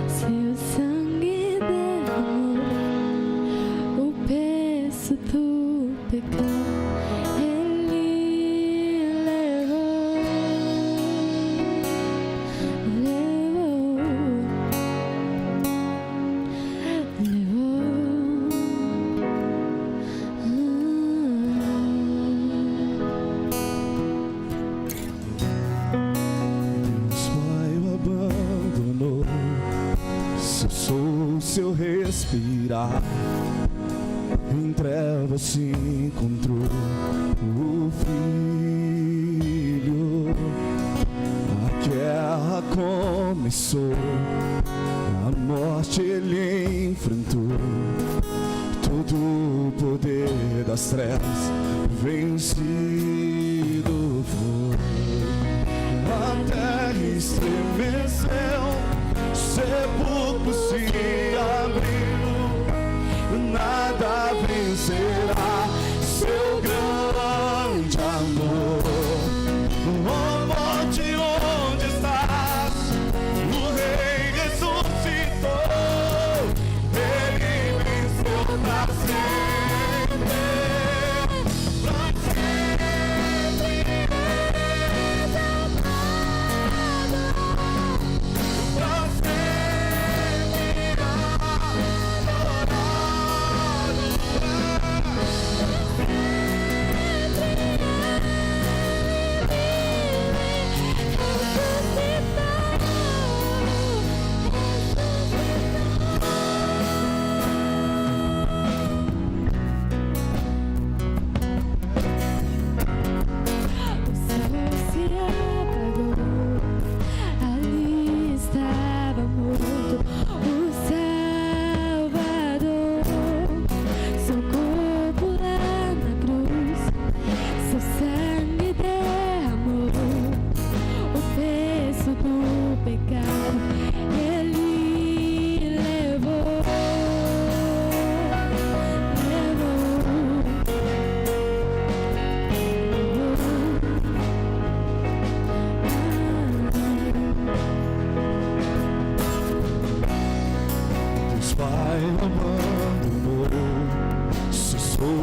seu sangue derramou, o peso do pecado ele levou. Seu respirar, em trevas se encontrou o Filho. A guerra começou, a morte ele enfrentou, todo o poder das trevas vencido foi. A terra estremeceu, sepulcro se abriu, nada vencerá seu grande amor. Oh, morte, onde estás? O Rei ressuscitou, ele venceu pra sempre, pra sempre exaltado, pra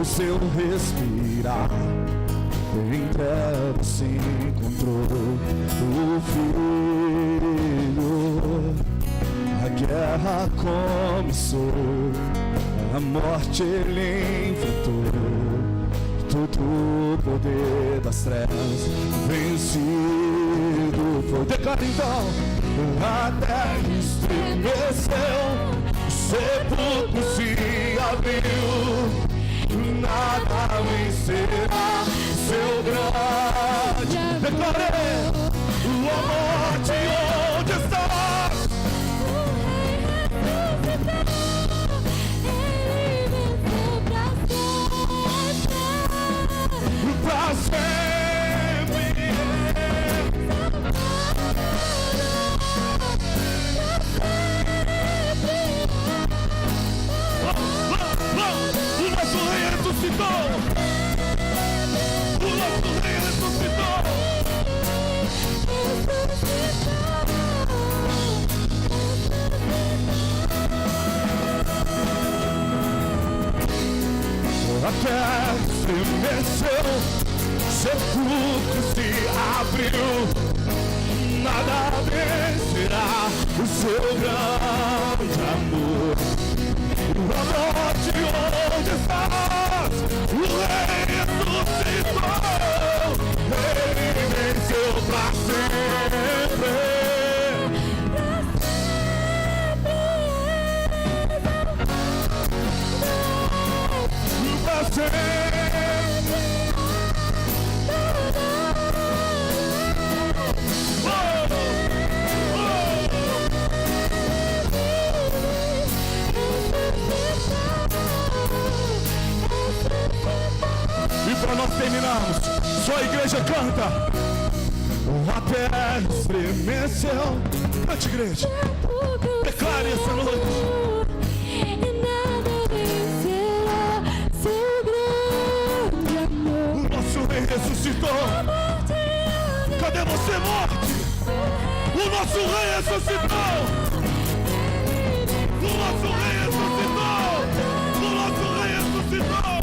seu respirar, em trevas se encontrou o Filho. A guerra começou, a morte ele enfrentou, todo o poder das trevas vencido foi. Declara então, a terra estremeceu, o sepulcro se abriu, nada vencerá seu grande. Declarei, a morte, onde estás? O Rei ressuscitou, ele venceu pra sempre, O nosso Rei ressuscitou. terra estremeceu, sepulcro se abriu, nada vencerá o seu grande amor. A morte onde estás, o Rei ressuscitou, Ele venceu pra sempre. Pra E para nós terminarmos, só a igreja canta. A terra estremeceu. Cante, igreja. Declare essa noite. E nada vencerá seu grande amor. O nosso Rei ressuscitou. Cadê você, morte? O nosso Rei ressuscitou. O nosso Rei ressuscitou. O nosso Rei ressuscitou.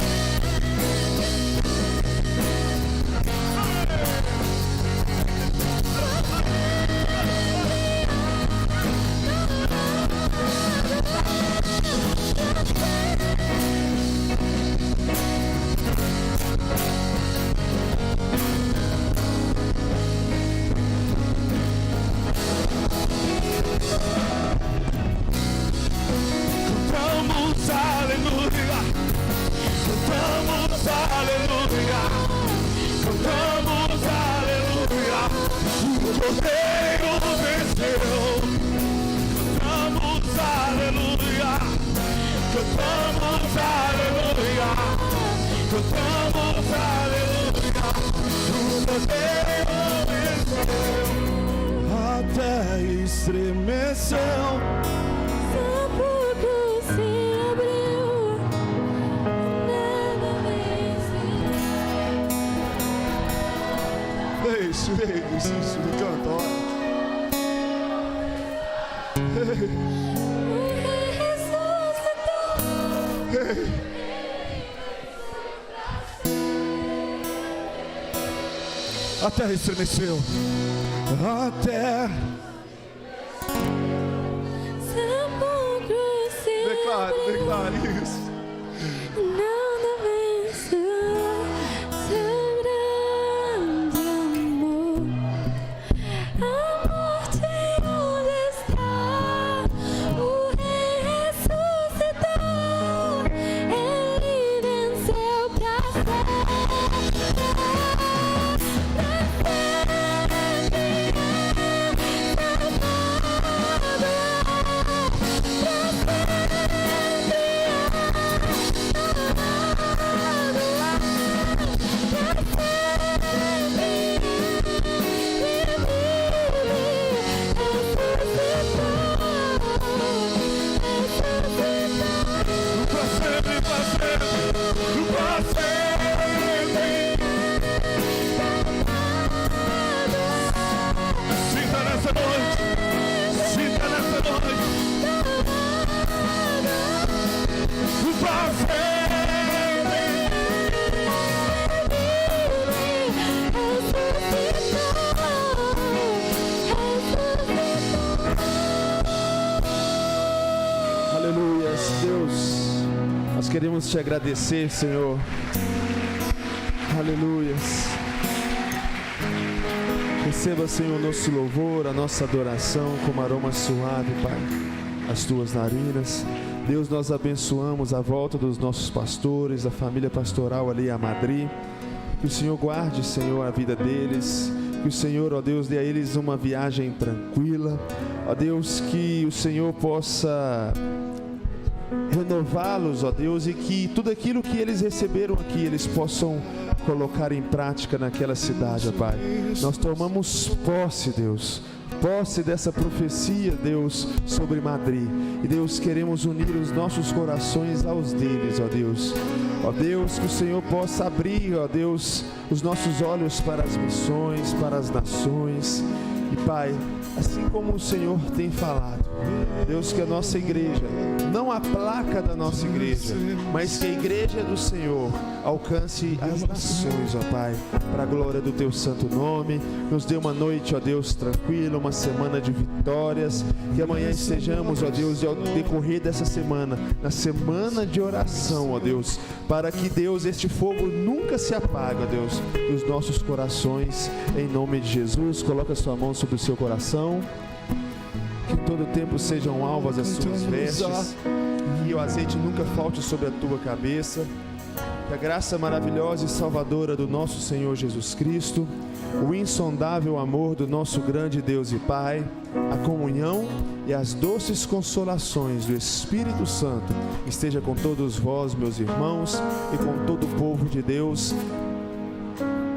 Cantamos aleluia, cantamos aleluia, cantamos aleluia, o Cordeiro venceu. Cantamos aleluia, cantamos aleluia, cantamos aleluia, o Cordeiro venceu. A terra estremeceu. Sepulcro se abriu, nada vencerá. Isso, me canta, olha. O Rei ressuscitou. A terra estremeceu. A terra. Sepulcro se abriu. Declare isso. Nada vencerá seu grande amor. A morte onde está, o Rei ressuscitou. Ele venceu pra Aleluias, Deus, nós queremos te agradecer, Senhor. Aleluias. Receba, Senhor, o nosso louvor, a nossa adoração como aroma suave, Pai, as tuas narinas. Deus, nós abençoamos a volta dos nossos pastores, a família pastoral ali a Madrid. Que o Senhor guarde, Senhor, a vida deles. Que o Senhor, ó Deus, dê a eles uma viagem tranquila. Ó Deus, que o Senhor possa renová-los, ó Deus, e que tudo aquilo que eles receberam aqui, eles possam colocar em prática naquela cidade, ó Pai. Nós tomamos posse, Deus, posse dessa profecia, Deus, sobre Madrid. E Deus, queremos unir os nossos corações aos deles, ó Deus. Ó Deus, que o Senhor possa abrir, ó Deus, os nossos olhos para as missões, para as nações. E Pai, assim como o Senhor tem falado, Deus, que a nossa igreja, não a placa da nossa igreja, mas que a igreja do Senhor alcance as nações, ó Pai, para a glória do Teu santo nome. Nos dê uma noite, ó Deus, tranquila, uma semana de vitórias, que amanhã estejamos, ó Deus, ao decorrer dessa semana, na semana de oração, ó Deus, para que, Deus, este fogo nunca se apague, ó Deus, dos nossos corações, em nome de Jesus. Coloca a sua mão sobre o seu coração, que todo tempo sejam alvas as suas vestes, que o azeite nunca falte sobre a tua cabeça, que a graça maravilhosa e salvadora do nosso Senhor Jesus Cristo, o insondável amor do nosso grande Deus e Pai, a comunhão e as doces consolações do Espírito Santo esteja com todos vós, meus irmãos, e com todo o povo de Deus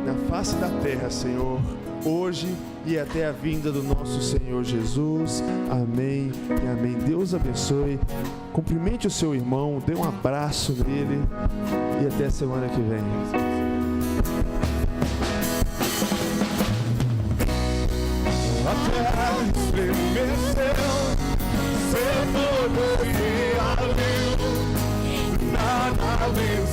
na face da terra, Senhor, hoje e até a vinda do nosso Senhor Jesus. Amém e amém. Deus abençoe. Cumprimente o seu irmão, dê um abraço nele e até a semana que vem. A terra estremeceu, seu povo realiu, nada